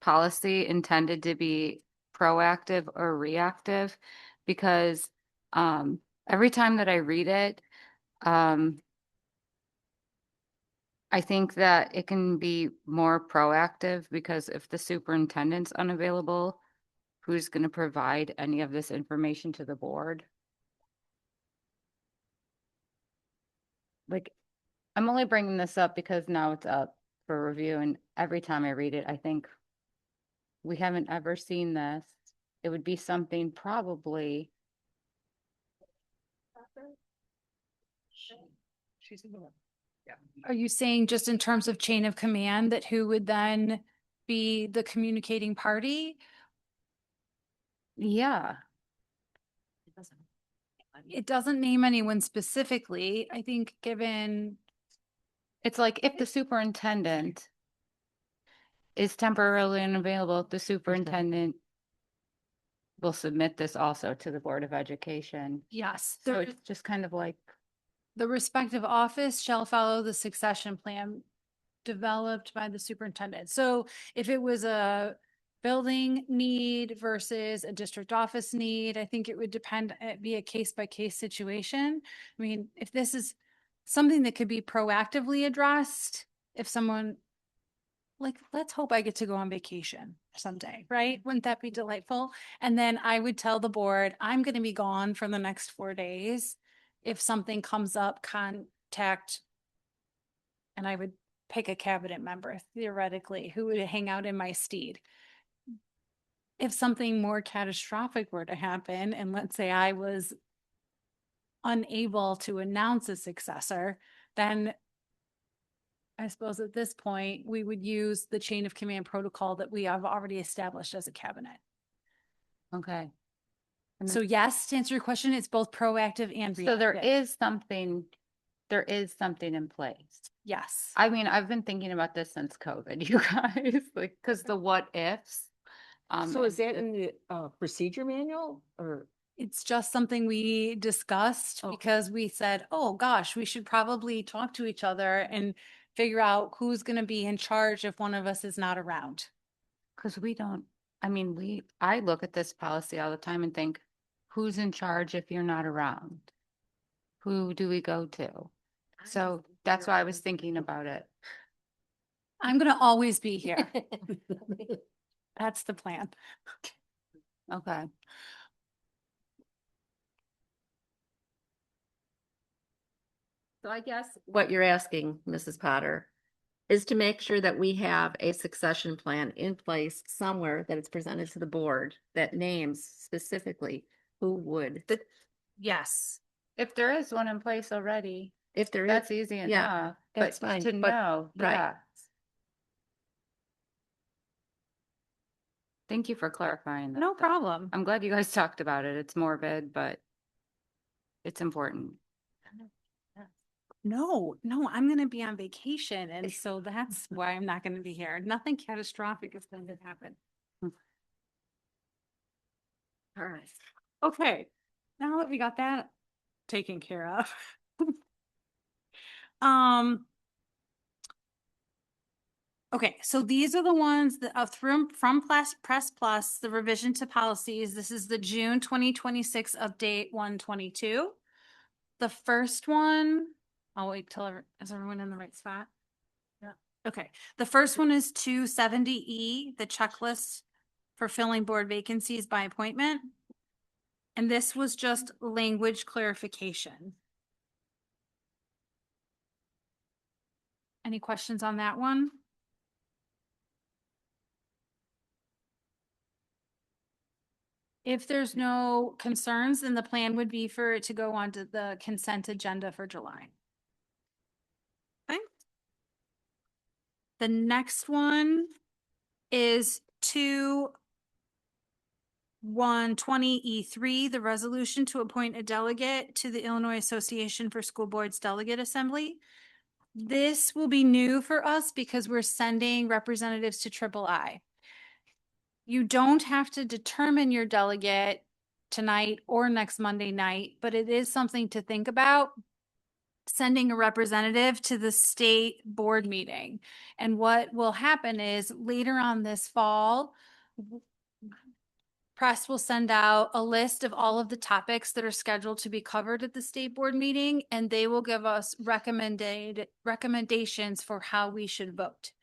policy intended to be proactive or reactive? Because, every time that I read it, I think that it can be more proactive because if the superintendent's unavailable, who's going to provide any of this information to the board? Like, I'm only bringing this up because now it's up for review, and every time I read it, I think we haven't ever seen this. It would be something probably. She's in the room. Are you saying just in terms of chain of command that who would then be the communicating party? Yeah. It doesn't name anyone specifically. I think given, It's like if the superintendent is temporarily unavailable, the superintendent will submit this also to the Board of Education. yes, So it's just kind of like, the respective office shall follow the succession plan developed by the superintendent. So if it was a building need versus a district office need, I think it would depend, it'd be a case by case situation. I mean, if this is something that could be proactively addressed, if someone, like, let's hope I get to go on vacation someday, right? Wouldn't that be delightful? And then I would tell the board, I'm going to be gone for the next 4 days. If something comes up, contact, and I would pick a cabinet member theoretically who would hang out in my stead. If something more catastrophic were to happen, and let's say I was unable to announce a successor, then I suppose at this point, we would use the chain of command protocol that we have already established as a cabinet. okay. So yes, to answer your question, it's both proactive and So there reactive. is something in place. Yes. I mean, I've been thinking about this since COVID, you guys, like, because the what ifs. So is and that in the procedure manual or? It's just something we discussed Okay. because we said, oh gosh, we should probably talk to each other and figure out who's going to be in charge if one of us is not around. Because we don't, I mean, I look at this policy all the time and think, who's in charge if you're not around? Who do we go to? So that's why I was thinking about it. I'm going to always be here. That's the plan. Okay. So I guess what you're asking, Mrs. Potter, is to make sure that we have a succession plan in place somewhere that it's presented to the board that names specifically who would, Yes. If there is one in place already, if there is. that's easy yeah, enough. that's But fine, to but- know, right. yeah. Thank you for clarifying that. No problem. I'm glad you guys talked about it. It's morbid, but it's important. No, I'm going to be on vacation. And so that's why I'm not going to be here. Nothing catastrophic is going to happen. All right. Okay. Now that we got that taken care of. Okay, so these are the ones that from Press Plus, the revision to policies. This is the June 2026 update 122. The first one, I'll wait till is everyone in the right spot? Yeah. Okay, the first one is 270E, the checklist for filling board vacancies by appointment. And this was just language clarification. Any questions on that one? If there's no concerns, then the plan would be for it to go onto the consent agenda for July. Okay. The next one is 2120E3, the resolution to appoint a delegate to the Illinois Association for School Boards Delegate Assembly. This will be new for us because we're sending representatives to III. You don't have to determine your delegate tonight or next Monday night, but it is something to think about. Sending a representative to the state board meeting. And what will happen is later on this fall, Press will send out a list of all of the topics that are scheduled to be covered at the state board meeting, and they will give us recommendations for how we should vote.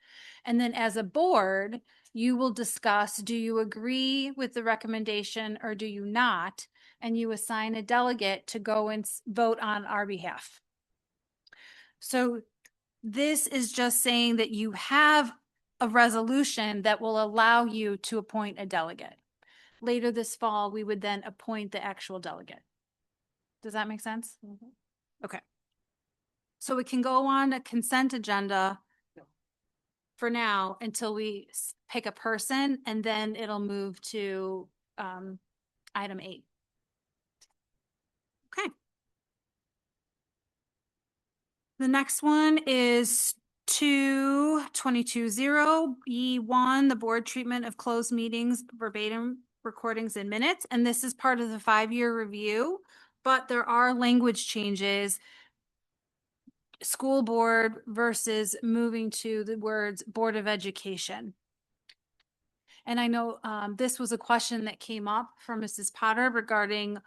And then as a board, you will discuss, do you agree with the recommendation or do you not? And you assign a delegate to go and vote on our behalf. So this is just saying that you have a resolution that will allow you to appoint a delegate. Later this fall, we would then appoint the actual delegate. Does that make sense? Okay. So it can go on a consent agenda for now until we pick a person, and then it'll move to item 8. Okay. The next one is 2220E1, the board treatment of closed meetings, verbatim recordings and minutes. And this is part of the 5-year review, but there are language changes. School board versus moving to the words Board of Education. And I know this was a question that came up from Mrs. Potter regarding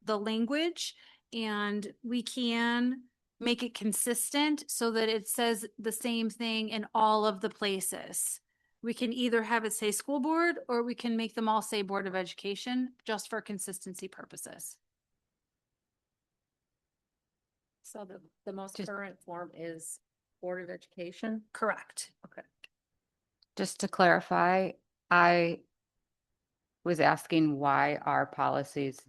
the language, and we can make it consistent so that it says the same thing in all of the places. We can either have it say school board, or we can make them all say Board of Education, just for consistency purposes. So the most current form is Board of Education? Correct. Okay. Just to clarify, I was asking why our policies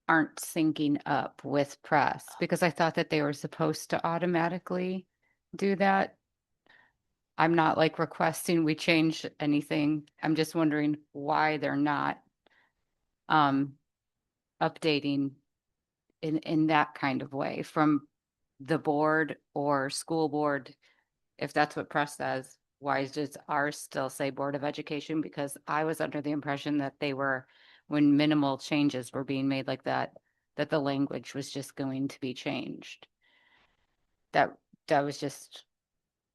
aren't syncing up with press, because I thought that they were supposed to automatically do that. I'm not like requesting we change anything. I'm just wondering why they're not updating in that kind of way from the board or school board. If that's what press says, why does ours still say Board of Education? Because I was under the impression that they were, when minimal changes were being made like that, that the language was just going to be changed. That was just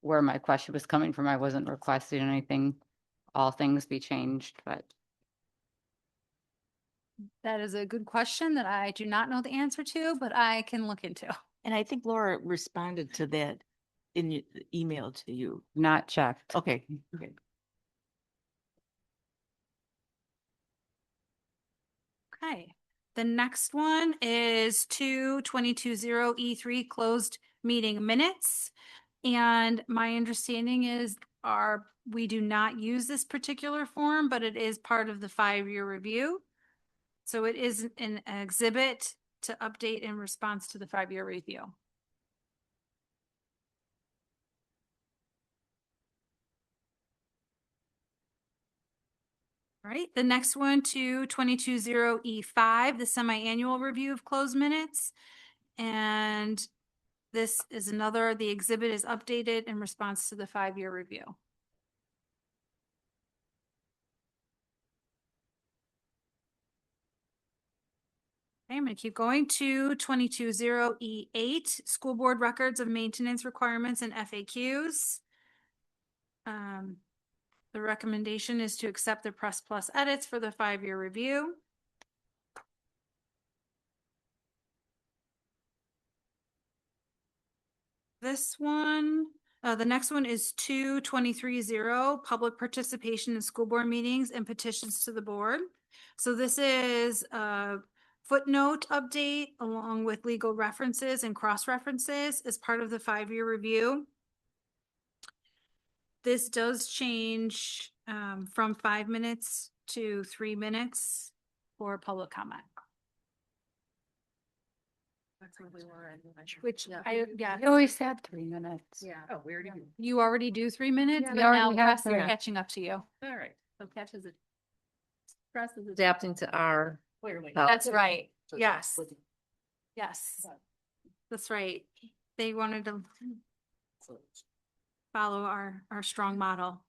where my question was coming from. I wasn't requesting anything, all things be changed, but. That is a good question that I do not know the answer to, but I can look into. And I think Laura responded to that in the email to you. Not checked. Okay. Okay. Okay. The next one is 2220E3 closed meeting minutes. And my understanding is we do not use this particular form, but it is part of the 5-year review. So it is an exhibit to update in response to the 5-year review. All right, the next one to 2220E5, the semi-annual review of closed minutes. And this is the exhibit is updated in response to the 5-year review. Okay, I'm going to keep going to 2220E8, school board records of maintenance requirements and FAQs. The recommendation is to accept the Press Plus edits for the 5-year review. This one, the next one is 2230, public participation in school board meetings and petitions to the board. So this is a footnote update along with legal references and cross-references as part of the 5-year review. This does change from 5 minutes to 3 minutes for public comment. That's where we were in. Which You always had 3 minutes. Yeah. Oh, we already do. You already do 3 minutes, Yeah, but we now already have press is 3. catching up to you. All right. So press is adapting to our. Clearly. That's right. Yes. Yes. That's right. They wanted to follow our strong model.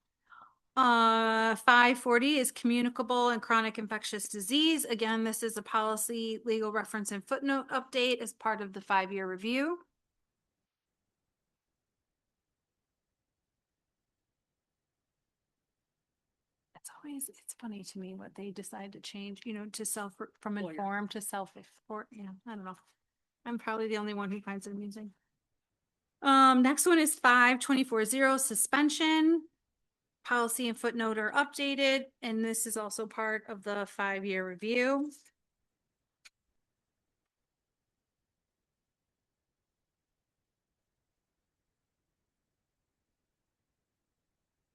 540 is communicable and chronic infectious disease. Again, this is a policy, legal reference and footnote update as part of the 5-year review. It's funny to me what they decide to change, to from informed to self-report. Yeah, I don't know. I'm probably the only one who finds it amusing. Next one is 5240, suspension. Policy and footnote are updated, and this is also part of the 5-year review.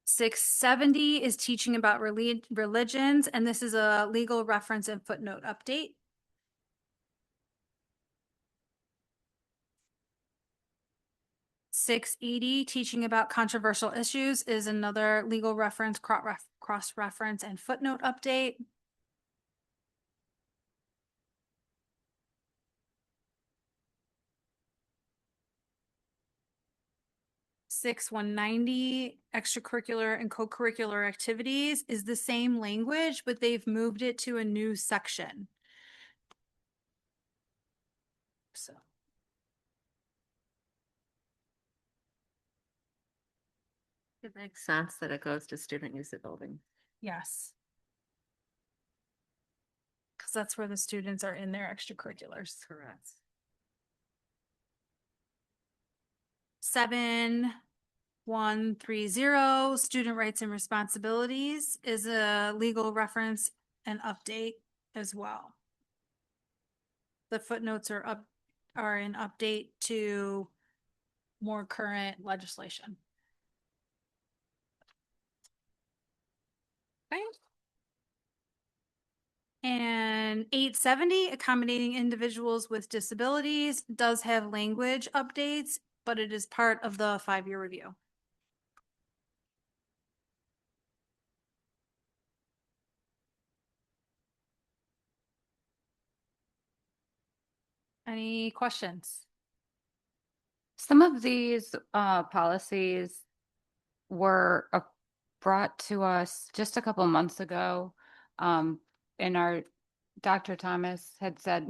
.670 is teaching about religions, and this is a legal reference and footnote update. 680, teaching about controversial issues, is another legal reference, cross-reference and footnote update. Six 190, extracurricular and co-curricular activities, is the same language, but they've moved it to a new section. So. It makes sense that it goes to student use of building. Yes. Because that's where the students are in their extracurriculars. Correct. 7130, student rights and responsibilities, is a legal reference and update as well. The footnotes are an update to more current legislation. Okay. And 870, accommodating individuals with disabilities, does have language updates, but it is part of the 5-year review. Any questions? Some of these policies were brought to us just a couple months ago. And our Dr. Thomas had said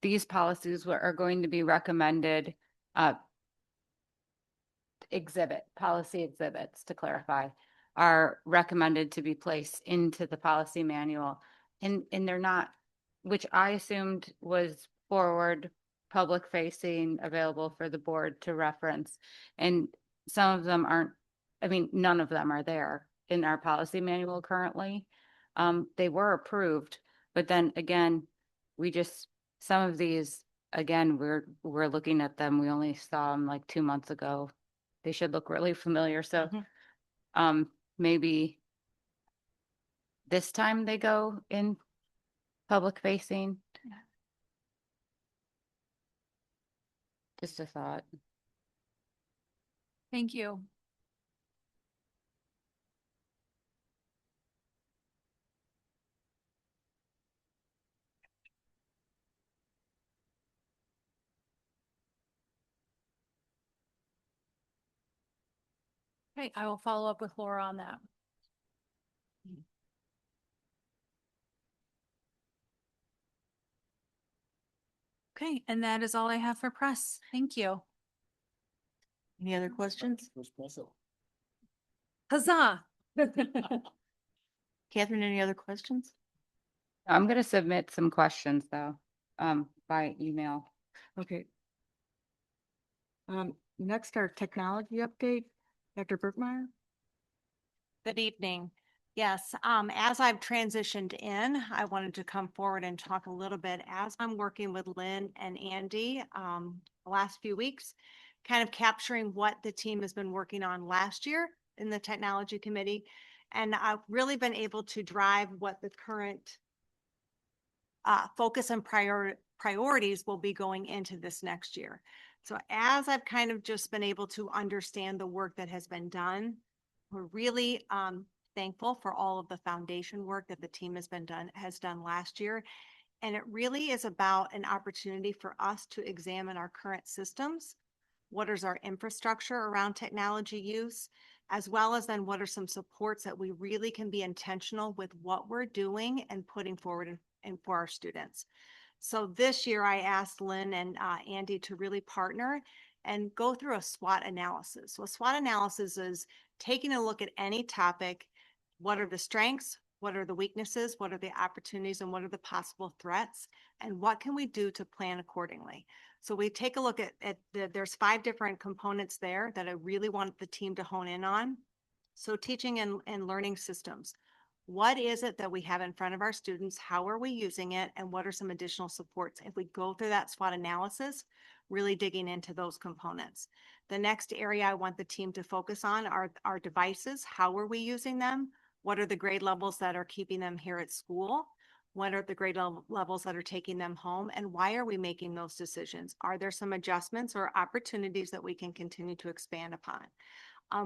these policies are going to be recommended policy exhibits, to clarify, are recommended to be placed into the policy manual. And they're not, which I assumed was forward, public facing, available for the board to reference. And some of them aren't, I mean, none of them are there in our policy manual currently. They were approved, but then again, some of these, again, we're looking at them. We only saw them like 2 months ago. They should look really familiar. So, maybe this time they go in public facing. Yeah. Just a thought. Thank you. Okay, I will follow up with Laura on that. Okay, and that is all I have for press. Thank you. Any other questions? Huzzah. Catherine, any other questions? I'm going to submit some questions though, by email. Okay. Next, our technology update, Dr. Bergmeyer. Good evening. Yes, as I've transitioned in, I wanted to come forward and talk a little bit as I'm working with Lynn and Andy the last few weeks, kind of capturing what the team has been working on last year in the technology committee. And I've really been able to drive what the current focus and priorities will be going into this next year. So as I've kind of just been able to understand the work that has been done, we're really thankful for all of the foundation work that the team has done last year. And it really is about an opportunity for us to examine our current systems. What is our infrastructure around technology use, as well as then what are some supports that we really can be intentional with what we're doing and putting forward and for our students. So this year I asked Lynn and Andy to really partner and go through a SWOT analysis. So a SWOT analysis is taking a look at any topic. What are the strengths? What are the weaknesses? What are the opportunities? And what are the possible threats? And what can we do to plan accordingly? So we take a look at there's 5 different components there that I really want the team to hone in on. So teaching and learning systems. What is it that we have in front of our students? How are we using it? And what are some additional supports? If we go through that SWOT analysis, really digging into those components. The next area I want the team to focus on are our devices. How are we using them? What are the grade levels that are keeping them here at school? What are the grade levels that are taking them home? And why are we making those decisions? Are there some adjustments or opportunities that we can continue to expand upon?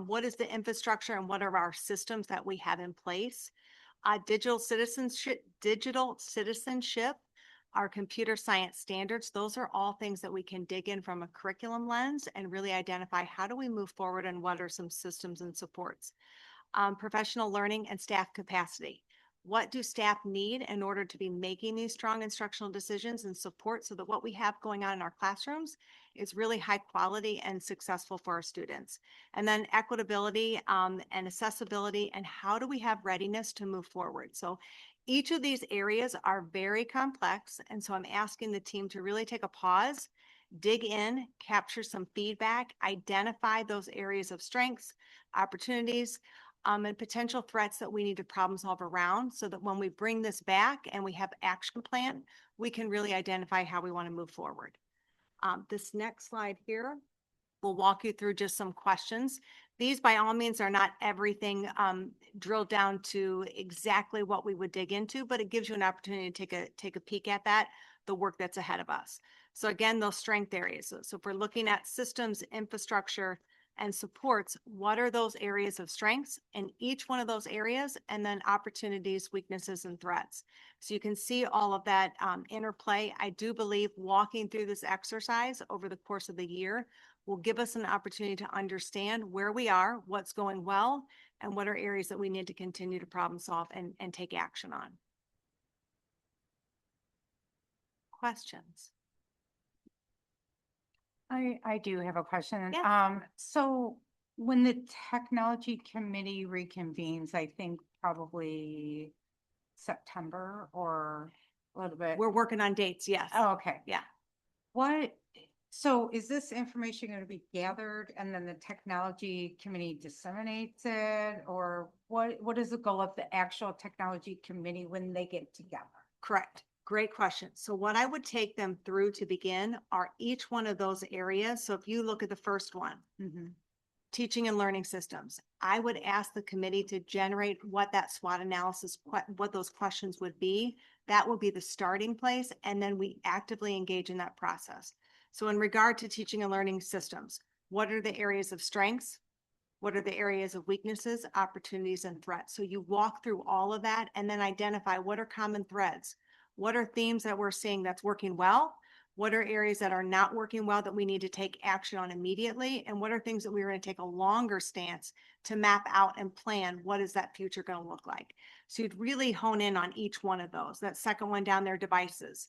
What is the infrastructure and what are our systems that we have in place? Digital citizenship, our computer science standards, those are all things that we can dig in from a curriculum lens and really identify how do we move forward and what are some systems and supports. Professional learning and staff capacity. What do staff need in order to be making these strong instructional decisions and support so that what we have going on in our classrooms is really high quality and successful for our students? And then equitability and accessibility, and how do we have readiness to move forward? So each of these areas are very complex. And so I'm asking the team to really take a pause, dig in, capture some feedback, identify those areas of strengths, opportunities, and potential threats that we need to problem solve around so that when we bring this back and we have action plan, we can really identify how we want to move forward. This next slide here will walk you through just some questions. These by all means are not everything drilled down to exactly what we would dig into, but it gives you an opportunity to take a peek at that, the work that's ahead of us. So again, those strength areas. So if we're looking at systems, infrastructure, and supports, what are those areas of strengths in each one of those areas, and then opportunities, weaknesses, and threats. So you can see all of that interplay. I do believe walking through this exercise over the course of the year will give us an opportunity to understand where we are, what's going well, and what are areas that we need to continue to problem solve and take action on. Questions? I do have a question. Yes. So when the technology committee reconvenes, I think probably September or a little bit. We're working on dates, yes. Oh, okay. Yeah. So is this information going to be gathered and then the technology committee disseminates it, or what is the goal of the actual technology committee when they get together? Correct. Great question. So what I would take them through to begin are each one of those areas. So if you look at the first one, teaching and learning systems, I would ask the committee to generate what that SWOT analysis, what those questions would be. That will be the starting place. And then we actively engage in that process. So in regard to teaching and learning systems, what are the areas of strengths? What are the areas of weaknesses, opportunities, and threats? So you walk through all of that and then identify what are common threads. What are themes that we're seeing that's working well? What are areas that are not working well that we need to take action on immediately? And what are things that we're going to take a longer stance to map out and plan? What is that future going to look like? So you'd really hone in on each one of those. That second one down there, devices.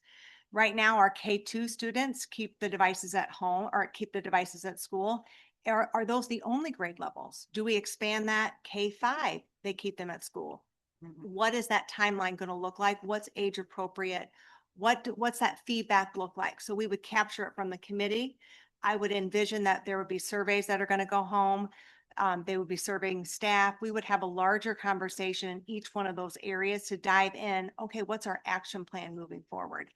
Right now, our K-2 students keep the devices at home or keep the devices at school. Are those the only grade levels? Do we expand that? K-5, they keep them at school. What is that timeline going to look like? What's age appropriate? What's that feedback look like? So we would capture it from the committee. I would envision that there would be surveys that are going to go home. They would be surveying staff. We would have a larger conversation in each one of those areas to dive in. Okay, what's our action plan moving forward?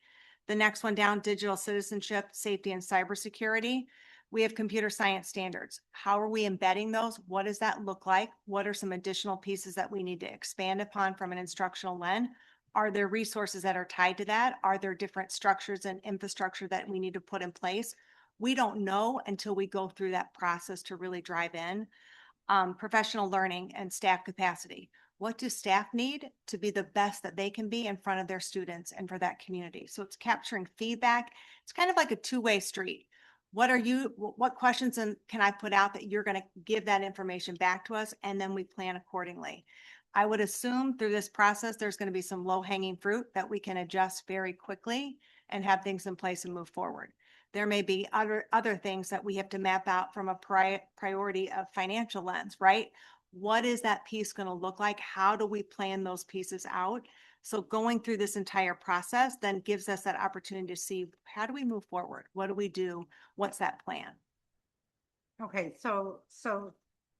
The next one down, digital citizenship, safety, and cybersecurity. We have computer science standards. How are we embedding those? What does that look like? What are some additional pieces that we need to expand upon from an instructional lens? Are there resources that are tied to that? Are there different structures and infrastructure that we need to put in place? We don't know until we go through that process to really drive in. Professional learning and staff capacity. What do staff need to be the best that they can be in front of their students and for that community? So it's capturing feedback. It's kind of like a two-way street. What questions can I put out that you're going to give that information back to us, and then we plan accordingly. I would assume through this process, there's going to be some low-hanging fruit that we can adjust very quickly and have things in place and move forward. There may be other things that we have to map out from a priority of financial lens, right? What is that piece going to look like? How do we plan those pieces out? So going through this entire process then gives us that opportunity to see, how do we move forward? What do we do? What's that plan? Okay, so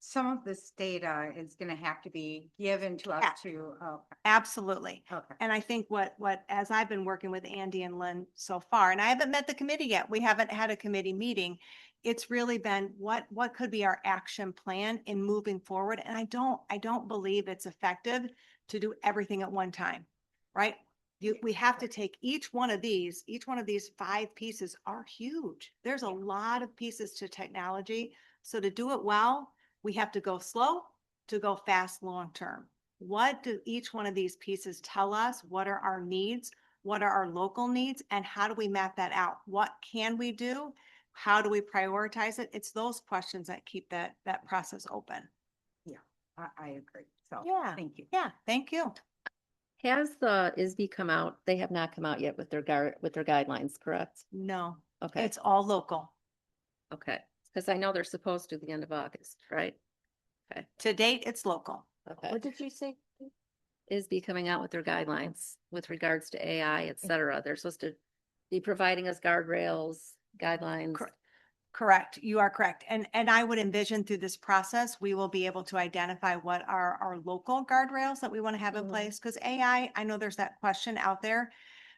some of this data is going to have to be given to us to. Oh, absolutely. Okay. And I think what as I've been working with Andy and Lynn so far, and I haven't met the committee yet. We haven't had a committee meeting. It's really been what could be our action plan in moving forward. And I don't believe it's effective to do everything at one time, right? we have to take each one of these 5 pieces are huge. There's a lot of pieces to technology. So to do it well, we have to go slow to go fast long-term. What do each one of these pieces tell us? What are our needs? What are our local needs? And how do we map that out? What can we do? How do we prioritize it? It's those questions that keep that process open. I agree. So, Yeah. thank you. Yeah, thank you. Has the ISB come out? They have not come out yet with their guidelines, correct? No, Okay, it's all local. okay. Because I know they're supposed to the end of August, right? To date, it's local. Okay. What did you say? ISB coming out with their guidelines with regards to AI, et cetera. They're supposed to be providing us guardrails, guidelines. Correct. You are correct. And I would envision through this process, we will be able to identify what are our local guardrails that we want to have in Mhm. place. Because AI, I know there's that question out there.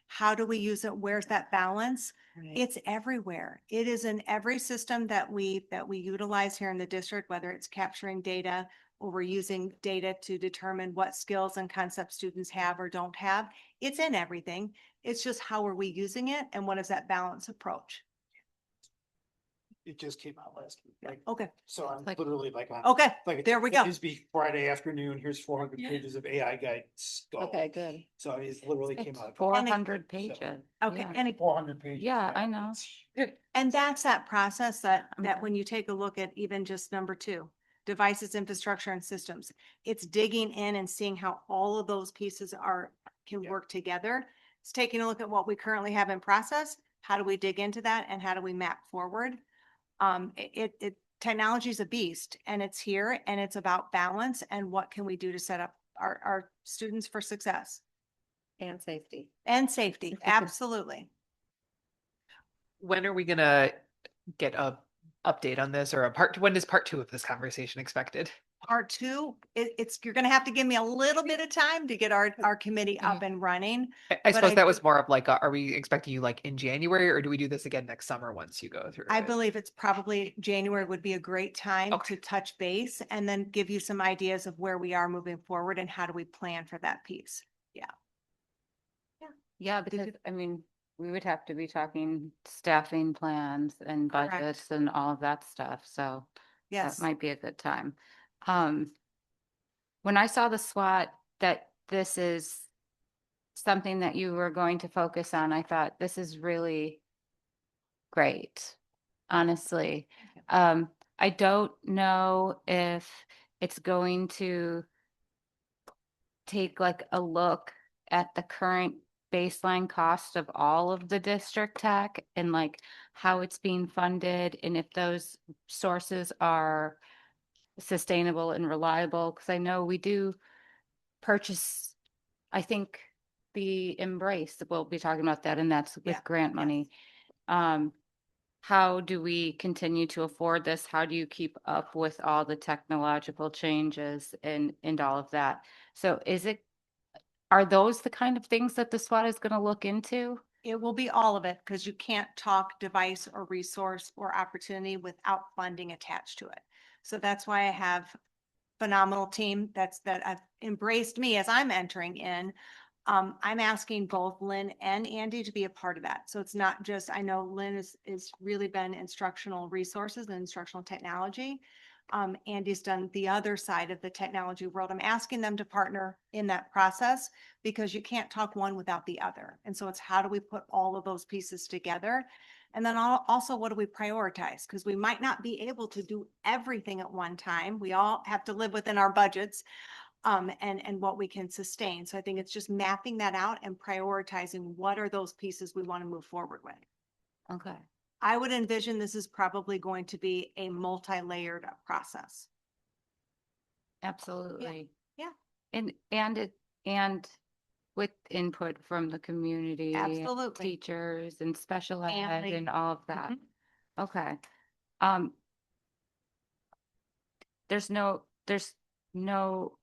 How do we use it? Where's that balance? Right. It's everywhere. It is in every system that we utilize here in the district, whether it's capturing data or we're using data to determine what skills and concepts students have or don't have. It's in everything. It's just how are we using it and what is that balance approach? It just came out last week. Like, Okay. so I'm Like- literally like, on Okay. like there we go. It's be Friday afternoon. Here's 400 pages of AI guidance. Go. Okay, good. So it literally came It's out. 400 pages. Okay. Yeah. And 400 pages. Yeah, I know. And that's that process that when you take a look at even just number 2, devices, infrastructure and systems, it's digging in and seeing how all of those pieces can Yeah. work together. It's taking a look at what we currently have in process. How do we dig into that and how do we map forward? Technology is a beast and it's here and it's about balance and what can we do to set up our students for success And safety. and safety. Absolutely. When are we gonna get a update on this or when is part 2 of this conversation expected? Part 2, you're gonna have to give me a little bit of time to get our committee up and running. I But suppose I that do- was more of like, are we expecting you like in January or do we do this again next summer once you go through I it? believe it's probably January would be a great time Okay. to touch base and then give you some ideas of where we are moving forward and how do we plan for that piece. Yeah, because I mean, we would have to be talking staffing plans and Correct. budgets and all of that stuff. So Yes. that might be a good time. When I saw the SWOT that this is something that you were going to focus on, I thought this is really great, honestly. I don't know if it's going to take like a look at the current baseline cost of all of the district tech and like how it's being funded and if those sources are sustainable and reliable. Because I know we do purchase, I think the Embrace, we'll be talking about that, and that's with Yeah, grant money. How do we continue to afford this? How do you keep up with all the technological changes and all of that? So are those the kind of things that the SWOT is going to look into? It will be all of it because you can't talk device or resource or opportunity without funding attached to it. So that's why I have phenomenal team that have embraced me as I'm entering in. I'm asking both Lynn and Andy to be a part of that. So it's not just, I know Lynn is really been instructional resources and instructional technology. Andy's done the other side of the technology world. I'm asking them to partner in that process because you can't talk one without the other. And so it's how do we put all of those pieces together? And then also, what do we prioritize? Because we might not be able to do everything at one time. We all have to live within our budgets and what we can sustain. So I think it's just mapping that out and prioritizing what are those pieces we want to move forward with. Okay. I would envision this is probably going to be a multi-layered process. Absolutely. Yeah. And with input from the community. Absolutely. Teachers and special ed Family. and all of that. Mhm. Okay. There's no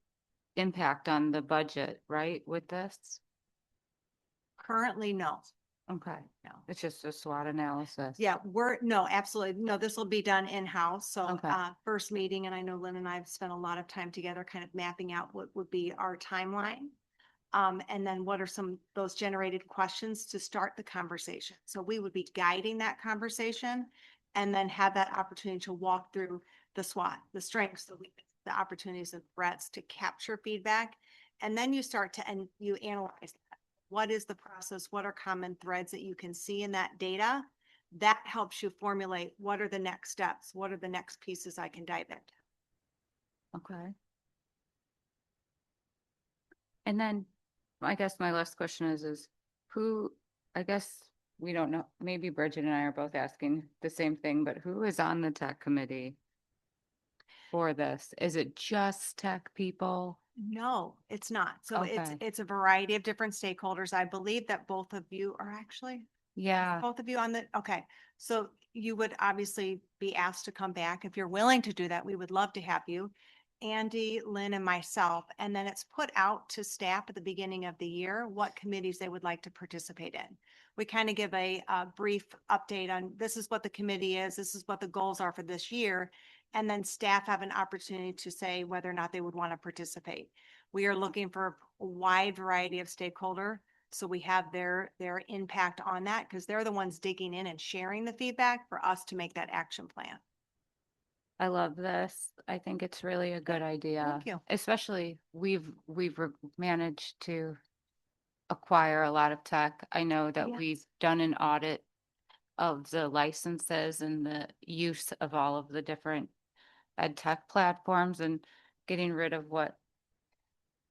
impact on the budget, right, with this? Currently, no. Okay. No. It's just a SWOT analysis. Yeah, no, absolutely. No, this will be done in-house. So Okay. First meeting, and I know Lynn and I have spent a lot of time together kind of mapping out what would be our timeline. And then what are some those generated questions to start the conversation? So we would be guiding that conversation and then have that opportunity to walk through the SWOT, the strengths, the weaknesses, the opportunities and threats to capture feedback. And then you start to, and you analyze that. What is the process? What are common threads that you can see in that data? That helps you formulate what are the next steps? What are the next pieces I can dive into? Okay. And then I guess my last question is who, I guess we don't know, maybe Bridget and I are both asking the same thing, but who is on the tech committee for this? Is it just tech people? No, it's not. So Okay. it's a variety of different stakeholders. I believe that both of you are actually Yeah, both of you on the, okay. So you would obviously be asked to come back. If you're willing to do that, we would love to have you. Andy, Lynn, and myself. And then it's put out to staff at the beginning of the year, what committees they would like to participate in. We kind of give a brief update on this is what the committee is, this is what the goals are for this year. And then staff have an opportunity to say whether or not they would want to participate. We are looking for a wide variety of stakeholder. So we have their impact on that because they're the ones digging in and sharing the feedback for us to make that action plan. I love this. I think it's really a good idea. Thank you. Especially we've managed to acquire a lot of tech. I know that Yes. we've done an audit of the licenses and the use of all of the different ed tech platforms and getting rid of what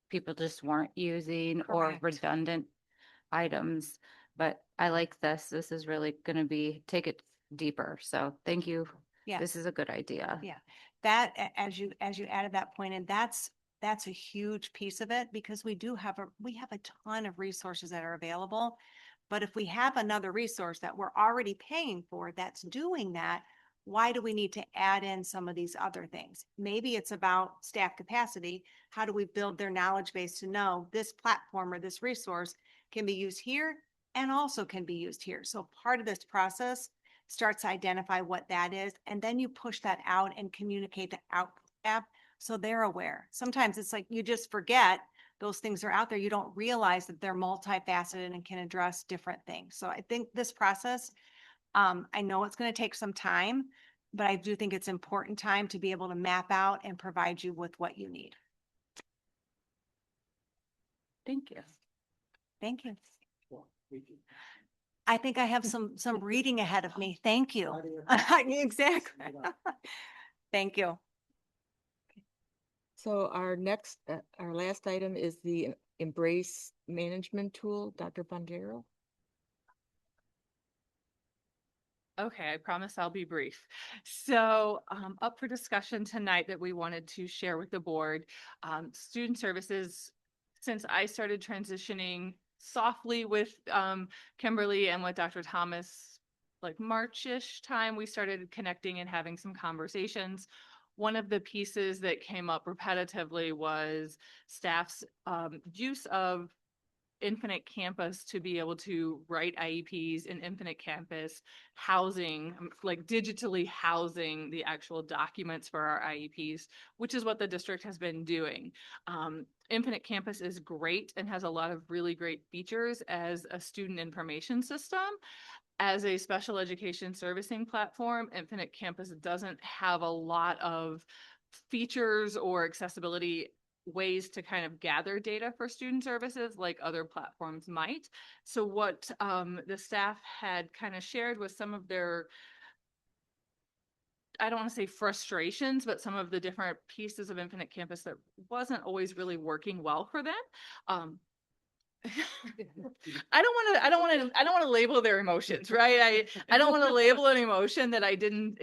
people just weren't using or Correct. redundant items. But I like this. This is really going to take it deeper. So thank you. Yeah. This is a good idea. Yeah, that as you added that point, and that's a huge piece of it because we have a ton of resources that are available. But if we have another resource that we're already paying for that's doing that, why do we need to add in some of these other things? Maybe it's about staff capacity. How do we build their knowledge base to know this platform or this resource can be used here and also can be used here? So part of this process starts to identify what that is, and then you push that out and communicate the output app so they're aware. Sometimes it's like you just forget those things are out there. You don't realize that they're multifaceted and can address different things. So I think this process, I know it's going to take some time, but I do think it's important time to be able to map out and provide you with what you need. Thank you. Thank you. I think I have some reading ahead of me. Thank you. Exactly. Thank you. So our last item is the Embrace Management Tool, Dr. Bondero. Okay, I promise I'll be brief. So up for discussion tonight that we wanted to share with the board, student services, since I started transitioning softly with Kimberly and with Dr. Thomas, like March-ish time, we started connecting and having some conversations. One of the pieces that came up repetitively was staff's use of Infinite Campus to be able to write IEPs in Infinite Campus, housing, like digitally housing the actual documents for our IEPs, which is what the district has been doing. Infinite Campus is great and has a lot of really great features as a student information system. As a special education servicing platform, Infinite Campus doesn't have a lot of features or accessibility ways to kind of gather data for student services like other platforms might. So what the staff had kind of shared was some of their, I don't want to say frustrations, but some of the different pieces of Infinite Campus that wasn't always really working well for them. I don't want to label their emotions, right? I don't want to label an emotion that I didn't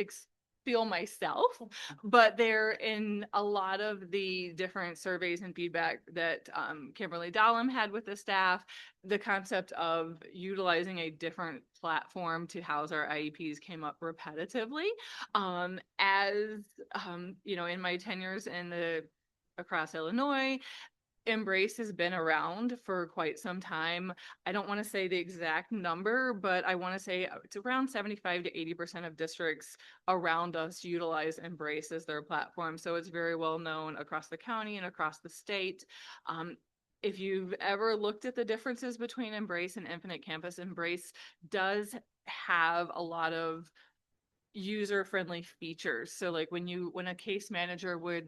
feel myself, but they're in a lot of the different surveys and feedback that Kimberly Dahlem had with the staff. The concept of utilizing a different platform to house our IEPs came up repetitively. In my tenures across Illinois, Embrace has been around for quite some time. I don't want to say the exact number, but I want to say it's around 75 to 80% of districts around us utilize Embrace as their platform. So it's very well known across the county and across the state. if you've ever looked at the differences between Embrace and Infinite Campus, Embrace does have a lot of user-friendly features. So like when a case manager will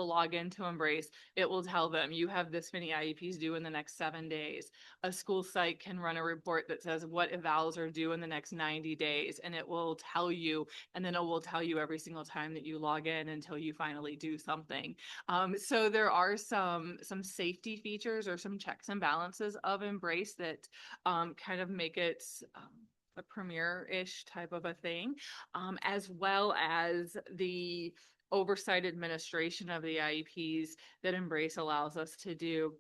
log into Embrace, it will tell them you have this many IEPs due in the next 7 days. A school site can run a report that says what evals are due in the next 90 days, and it will tell you, and then it will tell you every single time that you log in until you finally do something. So there are some safety features or some checks and balances of Embrace that kind of make it a premier-ish type of a thing, as well as the oversight administration of the IEPs that Embrace allows us to do.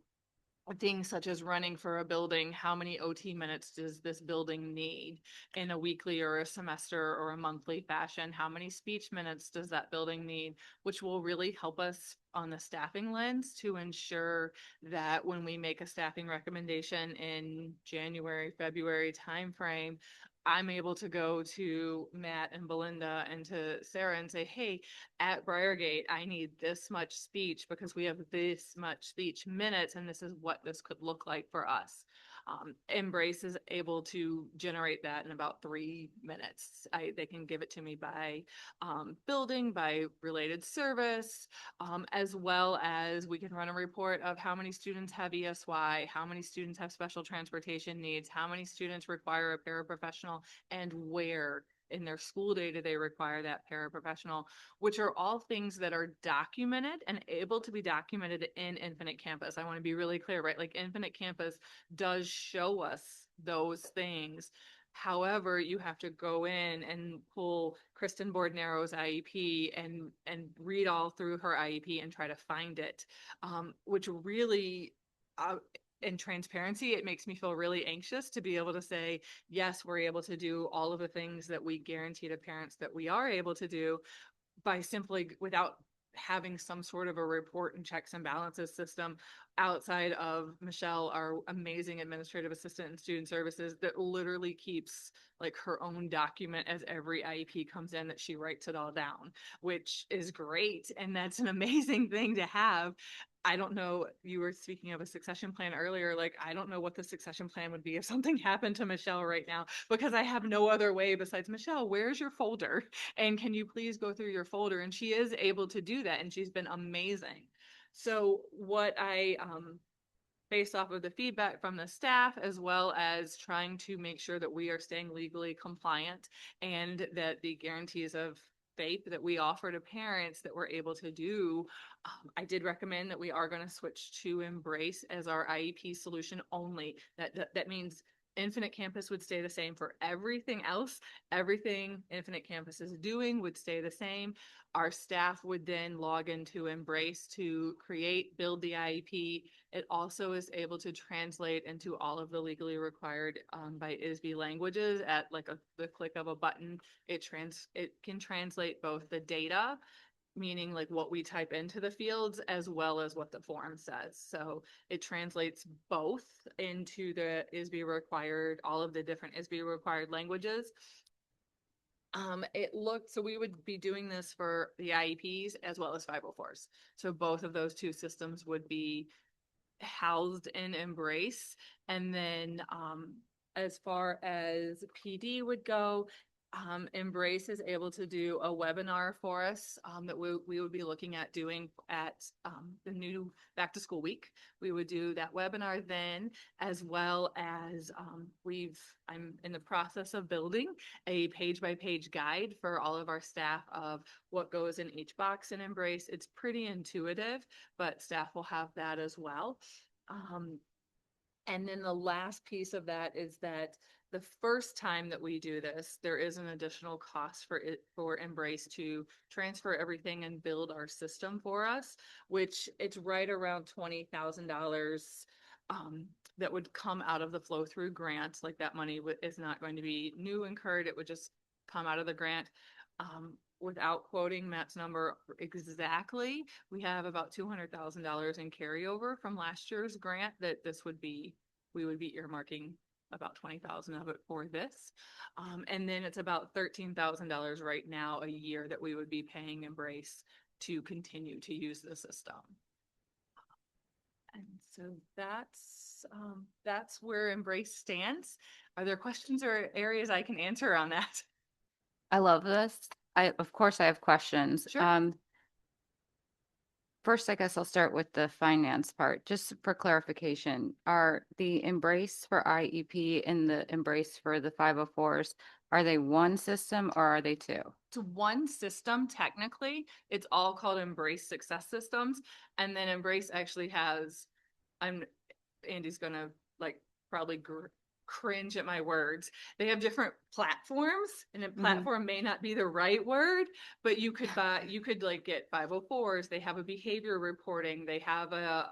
Things such as running for a building, how many OT minutes does this building need in a weekly or a semester or a monthly fashion? How many speech minutes does that building need? Which will really help us on the staffing lens to ensure that when we make a staffing recommendation in January, February timeframe, I'm able to go to Matt and Belinda and to Sarah and say, hey, at Briargate, I need this much speech because we have this much speech minutes, and this is what this could look like for us. Embrace is able to generate that in about 3 minutes. They can give it to me by building, by related service, as well as we can run a report of how many students have ESY, how many students have special transportation needs, how many students require a paraprofessional, and where in their school day do they require that paraprofessional, which are all things that are documented and able to be documented in Infinite Campus. I want to be really clear, right? Like Infinite Campus does show us those things. However, you have to go in and pull Kristen Bordnaro's IEP and read all through her IEP and try to find it, which really, in transparency, it makes me feel really anxious to be able to say, yes, we're able to do all of the things that we guarantee to parents that we are able to do by simply without having some sort of a report and checks and balances system outside of Michelle, our amazing administrative assistant in student services, that literally keeps like her own document as every IEP comes in, that she writes it all down, which is great. And that's an amazing thing to have. I don't know, you were speaking of a succession plan earlier, like I don't know what the succession plan would be if something happened to Michelle right now, because I have no other way besides, Michelle, where's your folder? And can you please go through your folder? And she is able to do that, and she's been amazing. So what I, based off of the feedback from the staff, as well as trying to make sure that we are staying legally compliant and that the guarantees of faith that we offer to parents that we're able to do, I did recommend that we are going to switch to Embrace as our IEP solution only. That means Infinite Campus would stay the same for everything else. Everything Infinite Campus is doing would stay the same. Our staff would then log into Embrace to build the IEP. It also is able to translate into all of the legally required by ISB languages at like the click of a button. It can translate both the data, meaning like what we type into the fields, as well as what the form says. So it translates both into the ISB required, all of the different ISB required languages. So we would be doing this for the IEPs as well as 504s. So both of those two systems would be housed in Embrace. And then as far as PD would go, Embrace is able to do a webinar for us that we would be looking at doing at the new back to school week. We would do that webinar then, as well as I'm in the process of building a page by page guide for all of our staff of what goes in each box in Embrace. It's pretty intuitive, but staff will have that as well. And then the last piece of that is that the first time that we do this, there is an additional cost for Embrace to transfer everything and build our system for us, which it's right around $20,000 that would come out of the flow through grant. Like that money is not going to be new incurred. It would just come out of the grant. Without quoting Matt's number exactly, we have about $200,000 in carryover from last year's grant that we would be earmarking about 20,000 of it for this. And then it's about $13,000 right now a year that we would be paying Embrace to continue to use the system. And so that's where Embrace stands. Are there questions or areas I can answer on that? I love this. Of course, I have questions. Sure. First, I guess I'll start with the finance part, just for clarification. Are the Embrace for IEP and the Embrace for the 504s, are they one system or are they two? It's one system technically. It's all called Embrace Success Systems. And then Embrace actually has, Andy's gonna like probably cringe at my words. They have different platforms, and a platform may not be the right word, but you could like get 504s. They have a behavior reporting. They have a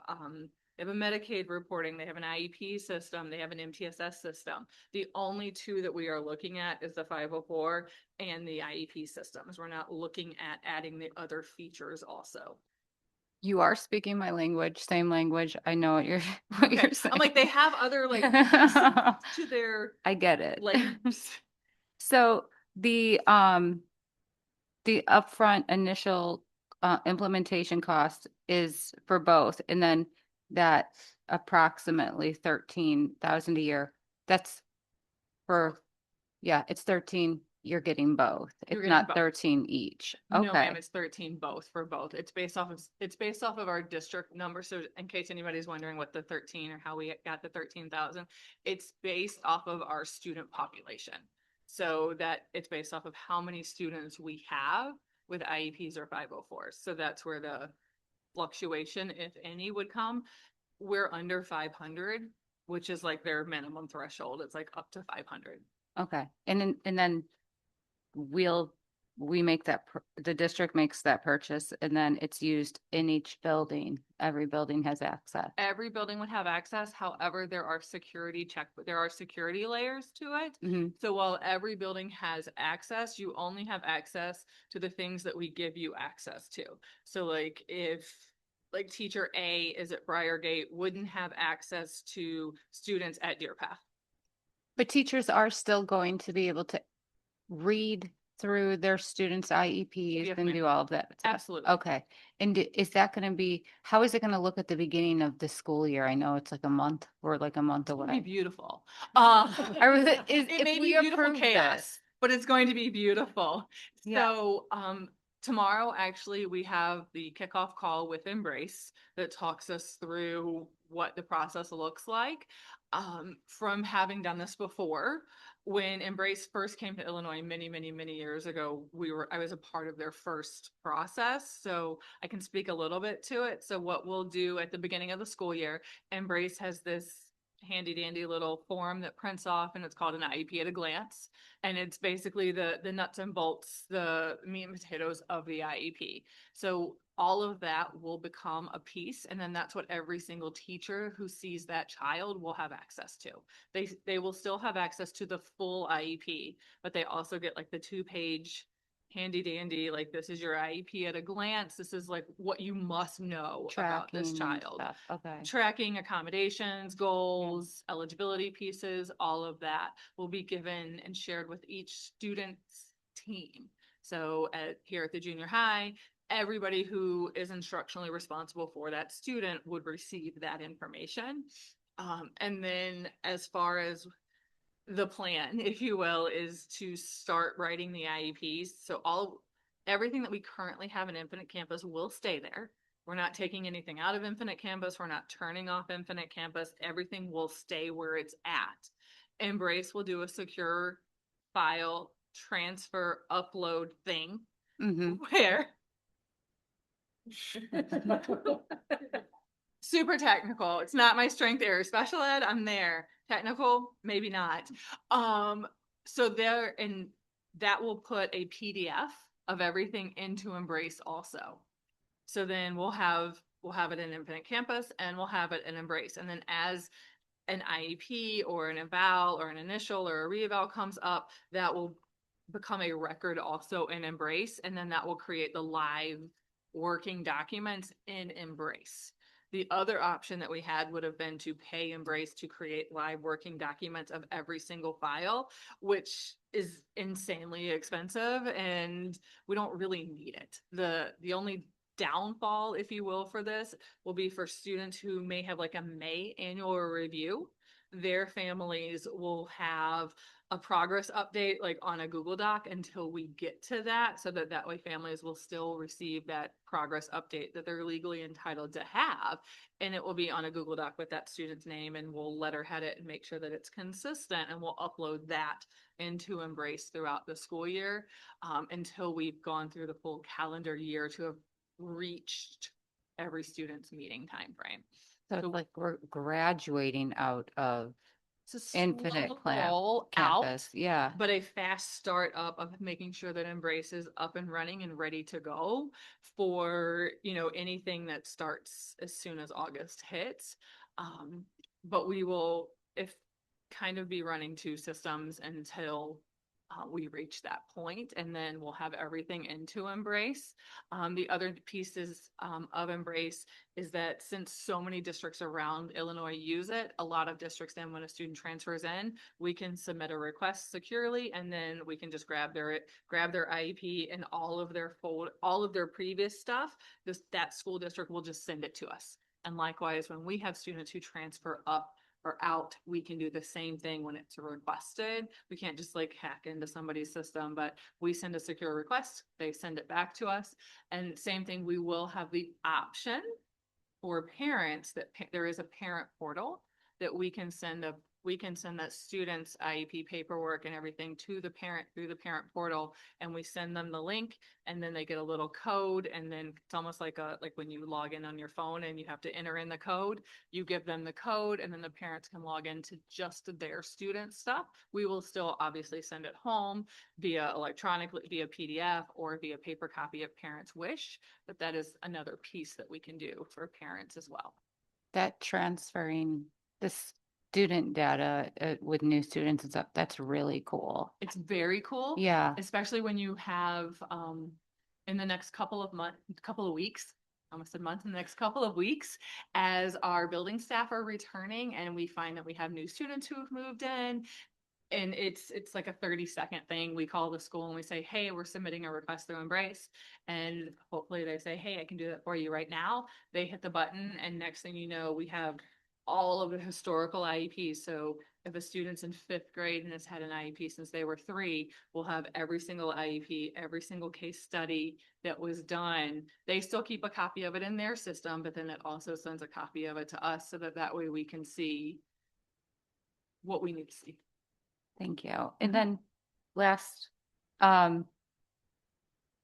Medicaid reporting. They have an IEP system. They have an MTSS system. The only two that we are looking at is the 504 and the IEP systems. We're not looking at adding the other features also. You are speaking my language, same language. I know what you're, what Okay. you're saying. I'm like, they have other like pieces to their I get it. layers. So the upfront initial implementation cost is for both, and then that approximately 13,000 a year. That's for, yeah, it's 13. You're getting both. You're It's getting not both. 13 each. No, Okay. ma'am, it's 13 both for both. It's based off of our district number. So in case anybody's wondering what the 13 or how we got the 13,000, it's based off of our student population. So that it's based off of how many students we have with IEPs or 504s. So that's where the fluctuation, if any, would come. We're under 500, which is like their minimum threshold. It's like up to 500. Okay. And then we make that, the district makes that purchase, and then it's used in each building. Every building has access. Every building would have access. However, there are security layers to it. Mhm. So while every building has access, you only have access to the things that we give you access to. So like if like teacher A is at Briargate, wouldn't have access to students at Deer Path. But teachers are still going to be able to read through their students' IEPs Yes, and ma'am. do all of that stuff? Absolutely. Okay. And is that going to be, how is it going to look at the beginning of the school year? I know it's like a month, or like a month It'll be away. beautiful. If It may we be beautiful approve chaos, this. but it's going to be beautiful. Yeah. So, tomorrow, actually, we have the kickoff call with Embrace that talks us through what the process looks like. From having done this before, when Embrace first came to Illinois many, many, many years ago, I was a part of their first process, so I can speak a little bit to it. So what we'll do at the beginning of the school year, Embrace has this handy dandy little form that prints off, and it's called an IEP at a glance. And it's basically the nuts and bolts, the meat and potatoes of the IEP. So all of that will become a piece, and then that's what every single teacher who sees that child will have access to. They will still have access to the full IEP, but they also get like the 2-page handy dandy, like this is your IEP at a glance. This is like what you must know about this Tracking and child. stuff. Okay. Tracking, accommodations, goals, eligibility pieces, all of that will be given and shared with each student's team. So here at the junior high, everybody who is instructionally responsible for that student would receive that information. And then as far as the plan, if you will, is to start writing the IEPs. So everything that we currently have in Infinite Campus will stay there. We're not taking anything out of Infinite Campus. We're not turning off Infinite Campus. Everything will stay where it's at. Embrace will do a secure file transfer upload thing where super technical. It's not my strength area. Special ed, I'm there. Technical, maybe not. So there, and that will put a PDF of everything into Embrace also. So then we'll have it in Infinite Campus, and we'll have it in Embrace. And then as an IEP or an eval or an initial or a reeval comes up, that will become a record also in Embrace. And then that will create the live working documents in Embrace. The other option that we had would have been to pay Embrace to create live working documents of every single file, which is insanely expensive, and we don't really need it. The only downfall, if you will, for this will be for students who may have like a May annual review. Their families will have a progress update like on a Google Doc until we get to that, so that way families will still receive that progress update that they're legally entitled to have. And it will be on a Google Doc with that student's name, and we'll letterhead it and make sure that it's consistent, and we'll upload that into Embrace throughout the school year until we've gone through the full calendar year to have reached every student's meeting timeframe. So it's like we're graduating out of It's a Infinite slow Clamp roll campus. out, Yeah. but a fast start up of making sure that Embrace is up and running and ready to go for, you know, anything that starts as soon as August hits. But we will, if kind of be running two systems until we reach that point, and then we'll have everything into Embrace. The other pieces of Embrace is that since so many districts around Illinois use it, a lot of districts then when a student transfers in, we can submit a request securely, and then we can just grab their IEP and all of their previous stuff. That school district will just send it to us. And likewise, when we have students who transfer up or out, we can do the same thing when it's requested. We can't just like hack into somebody's system, but we send a secure request, they send it back to us. And same thing, we will have the option for parents that there is a parent portal that we can send that student's IEP paperwork and everything to the parent through the parent portal, and we send them the link, and then they get a little code, and then it's almost like when you log in on your phone and you have to enter in the code, you give them the code, and then the parents can log into just their student stuff. We will still obviously send it home via electronically, via PDF, or via paper copy if parents wish, but that is another piece that we can do for parents as well. That transferring the student data with new students and stuff, that's really cool. It's very cool. Yeah. Especially when you have in the next couple of weeks, almost a month, in the next couple of weeks, as our building staff are returning and we find that we have new students who have moved in. And it's like a 30-second thing. We call the school and we say, hey, we're submitting a request through Embrace. And hopefully they say, hey, I can do that for you right now. They hit the button, and next thing you know, we have all of the historical IEPs. So if a student's in 5th grade and has had an IEP since they were 3, we'll have every single IEP, every single case study that was done. They still keep a copy of it in their system, but then it also sends a copy of it to us so that way we can see what we need to see. Thank you. And then last,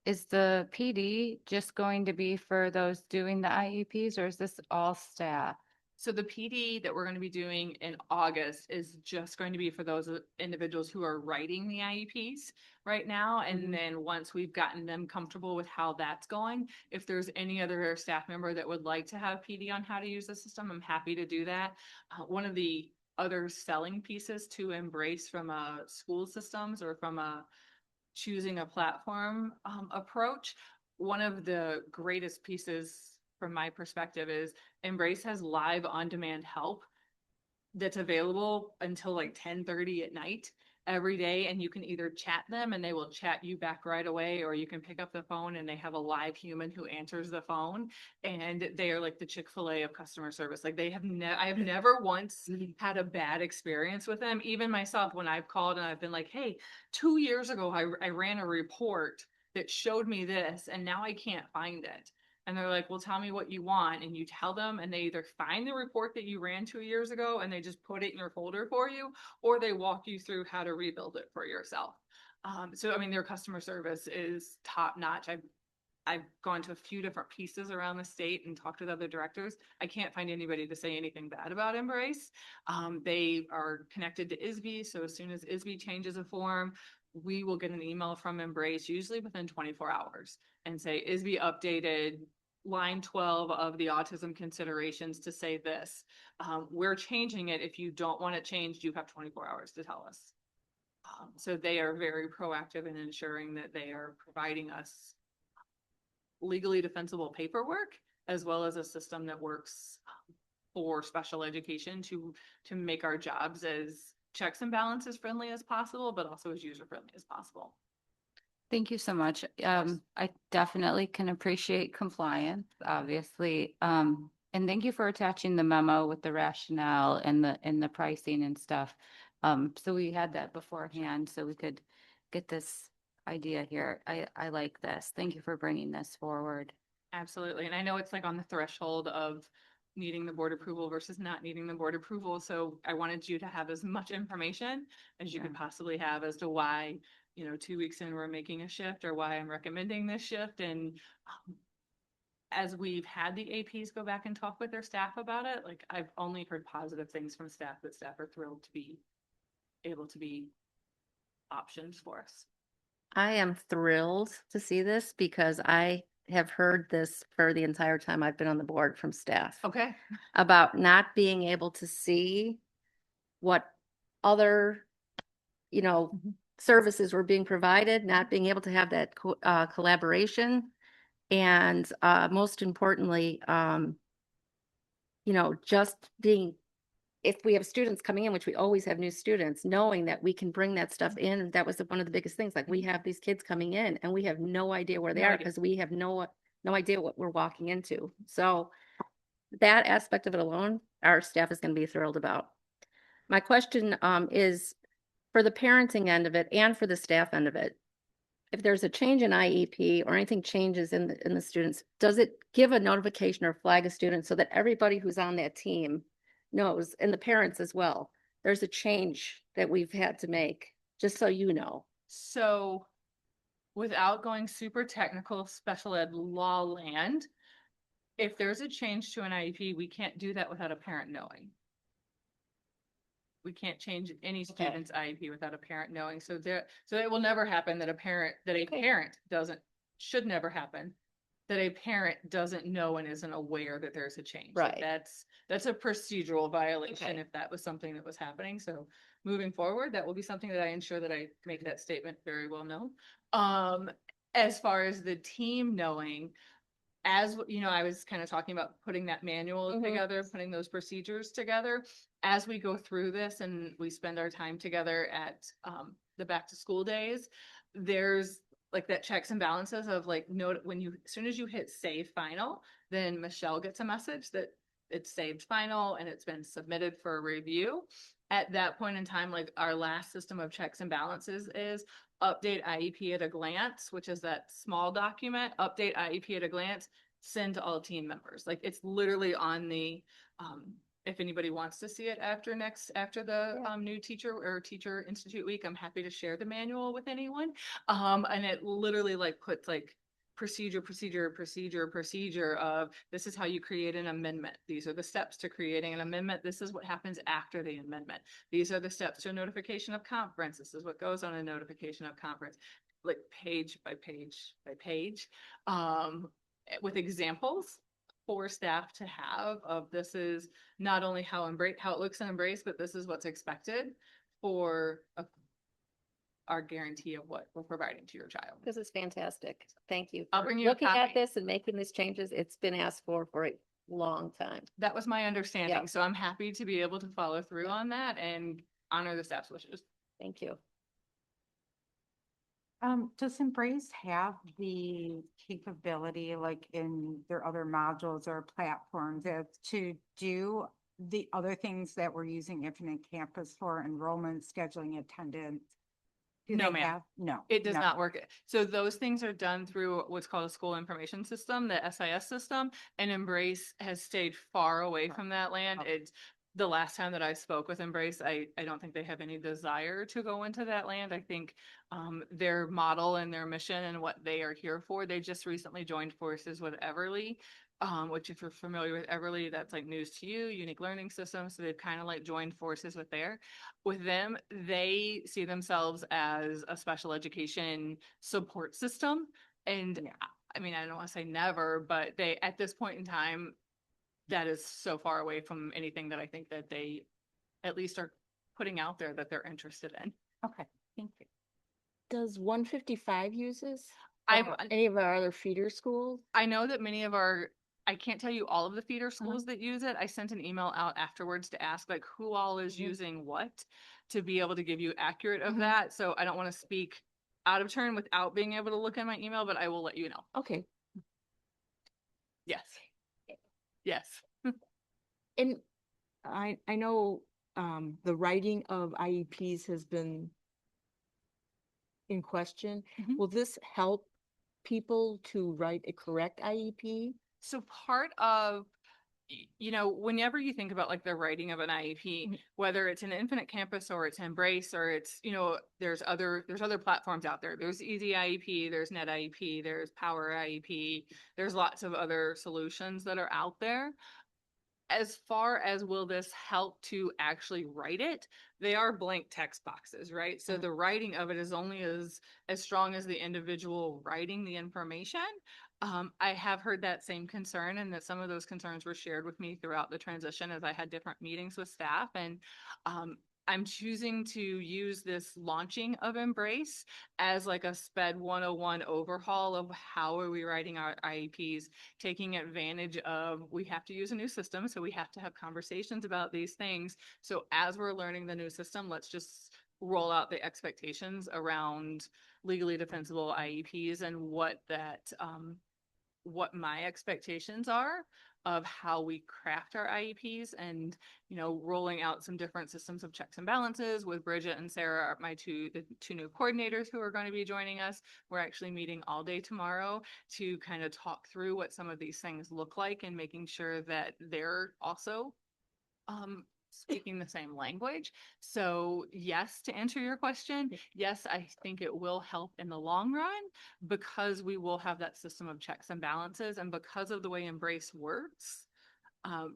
is the PD just going to be for those doing the IEPs, or is this all staff? So the PD that we're going to be doing in August is just going to be for those individuals who are writing the IEPs right now. And then once we've gotten them comfortable with how that's going, if there's any other staff member that would like to have PD on how to use the system, I'm happy to do that. One of the other selling pieces to Embrace from a school systems or from a choosing a platform approach, one of the greatest pieces from my perspective is Embrace has live on-demand help that's available until like 10:30 at night every day, and you can either chat them and they will chat you back right away, or you can pick up the phone and they have a live human who answers the phone, and they are like the Chick-fil-A of customer service. Like I have never once had a bad experience with them. Even myself, when I've called and I've been like, hey, 2 years ago I ran a report that showed me this and now I can't find it. And they're like, well, tell me what you want. And you tell them, and they either find the report that you ran 2 years ago and they just put it in your folder for you, or they walk you through how to rebuild it for yourself. So, I mean, their customer service is top notch. I've gone to a few different pieces around the state and talked with other directors. I can't find anybody to say anything bad about Embrace. They are connected to ISB. So as soon as ISB changes a form, we will get an email from Embrace, usually within 24 hours, and say, ISB updated line 12 of the autism considerations to say this. We're changing it. If you don't want it changed, you have 24 hours to tell us. So they are very proactive in ensuring that they are providing us legally defensible paperwork, as well as a system that works for special education to make our jobs as checks and balances friendly as possible, but also as user friendly as possible. Thank you so much. I definitely can appreciate compliance, obviously. And thank you for attaching the memo with the rationale and the pricing and stuff. So we had that beforehand, so we could get this idea here. I like this. Thank you for bringing this forward. Absolutely. And I know it's like on the threshold of needing the board approval versus not needing the board approval. So I wanted you to have as much information as you could possibly have as to why, 2 weeks in, we're making a shift, or why I'm recommending this shift. And as we've had the APs go back and talk with their staff about it, like I've only heard positive things from staff, that staff are thrilled to be able to be options for us. I am thrilled to see this because I have heard this for the entire time I've been on the board from staff Okay. about not being able to see what other, services were being provided, not being able to have that collaboration. And most importantly, just being, if we have students coming in, which we always have new students, knowing that we can bring that stuff in. That was one of the biggest things. Like, we have these kids coming in and we have no idea where they No are idea. because we have no idea what we're walking into. So that aspect of it alone, our staff is going to be thrilled about. My question is for the parenting end of it and for the staff end of it. If there's a change in IEP or anything changes in the students, does it give a notification or flag a student so that everybody who's on that team knows, and the parents as well, there's a change that we've had to make, just so you know? So without going super technical special ed law land, if there's a change to an IEP, we can't do that without a parent knowing. We can't change any student's IEP without a parent knowing. So it will never happen that should never happen that a parent doesn't know and isn't aware that there's a change. Like, Right. that's a procedural violation Okay. if that was something that was happening. So moving forward, that will be something that I ensure that I make that statement very well known. As far as the team knowing, as I was kind of talking about putting that manual together, putting those procedures together. As we go through this and we spend our time together at the back to school days, there's like that checks and balances of like, note when as soon as you hit save final, then Michelle gets a message that it's saved final and it's been submitted for review. At that point in time, like, our last system of checks and balances is update IEP at a glance, which is that small document, update IEP at a glance, send to all team members. Like, it's literally on the, if anybody wants to see it after the new teacher or teacher institute week, I'm happy to share the manual with anyone. And it literally like puts like procedure of, this is how you create an amendment. These are the steps to creating an amendment. This is what happens after the amendment. These are the steps to a notification of conference. This is what goes on a notification of conference, like page by page by page, with examples for staff to have of, this is not only how it looks in Embrace, but this is what's expected for our guarantee of what we're providing to your child. This is fantastic. Thank you. I'll for bring you a looking at copy. this and making these changes. It's been asked for a long time. That was my understanding. Yeah. So I'm happy to be able to follow through on that and honor the staff's wishes. Thank you. Does Embrace have the capability, like in their other modules or platforms, to do the other things that we're using Infinite Campus for, enrollment, scheduling, attendance? No, ma'am. No. It does not work. So those things are done through what's called a school information system, the SIS system, and Embrace has stayed far away from that land. It's the last time that I spoke with Embrace, I don't think they have any desire to go into that land. I think their model and their mission and what they are here for, they just recently joined forces with Everly, which, if you're familiar with Everly, that's like news to you, unique learning system. So they've kind of like joined forces with them. They see themselves as a special education support system. And I mean, I don't want to say never, but they, at this point in time, that is so far away from anything that I think that they at least are putting out there that they're interested in. Okay, thank you. Does 155 use this? I'm- Or any of our other feeder schools? I know that many of I can't tell you all of the feeder schools that use it. I sent an email out afterwards to ask like who all is using what, to be able to give you accurate of that. So I don't want to speak out of turn without being able to look at my email, but I will let you know. Okay. Yes. Yes. And I know, the writing of IEPs has been in question. Mhm. Will this help people to write a correct IEP? So part of, whenever you think about like the writing of an IEP, Mhm. whether it's an Infinite Campus or it's Embrace or it's, there's other platforms out there. There's Easy IEP, there's Net IEP, there's Power IEP, there's lots of other solutions that are out there. As far as will this help to actually write it, they are blank text boxes, right? So the writing of it is only as strong as the individual writing the information. I have heard that same concern, and that some of those concerns were shared with me throughout the transition as I had different meetings with staff. And I'm choosing to use this launching of Embrace as like a SPED 101 overhaul of how are we writing our IEPs, taking advantage of, we have to use a new system, so we have to have conversations about these things. So as we're learning the new system, let's just roll out the expectations around legally defensible IEPs and what my expectations are of how we craft our IEPs, and rolling out some different systems of checks and balances with Bridget and Sarah, the two new coordinators who are going to be joining us. We're actually meeting all day tomorrow to kind of talk through what some of these things look like and making sure that they're also speaking the same language. So yes, to answer your question, yes, I think it will help in the long run because we will have that system of checks and balances, and because of the way Embrace works,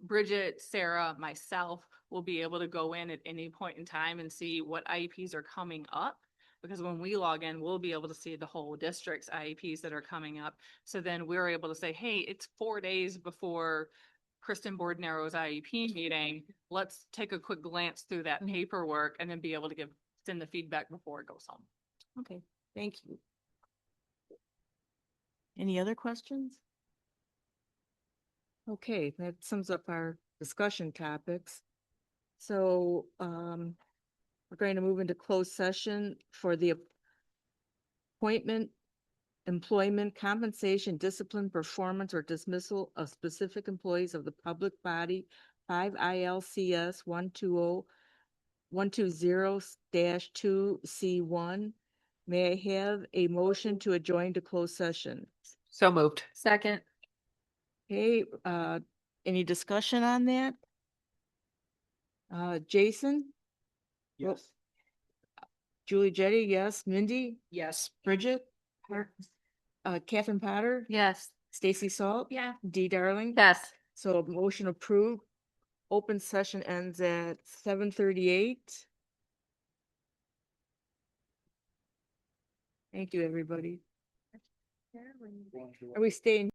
Bridget, Sarah, myself will be able to go in at any point in time and see what IEPs are coming up. Because when we log in, we'll be able to see the whole district's IEPs that are coming up. So then we're able to say, hey, it's 4 days before Kristen Bordnaro's IEP meeting. Let's take a quick glance through that paperwork and then be able to send the feedback before it goes home. Okay, thank you. Any other questions? Okay, that sums up our discussion topics. So, we're going to move into closed session for the appointment, employment, compensation, discipline, performance, or dismissal of specific employees of the public body, 5 ILCS 120-2C1. May I have a motion to adjourn to closed session? So moved. Second. Okay, any discussion on that? Jason? Yes. Julie Jetty, yes. Mindy? Yes. Bridget? Catherine Potter? Yes. Stacy Salt? Yeah. Dee Darling? Yes. So motion approved. Open session ends at 7:38. Thank you, everybody. Are we staying?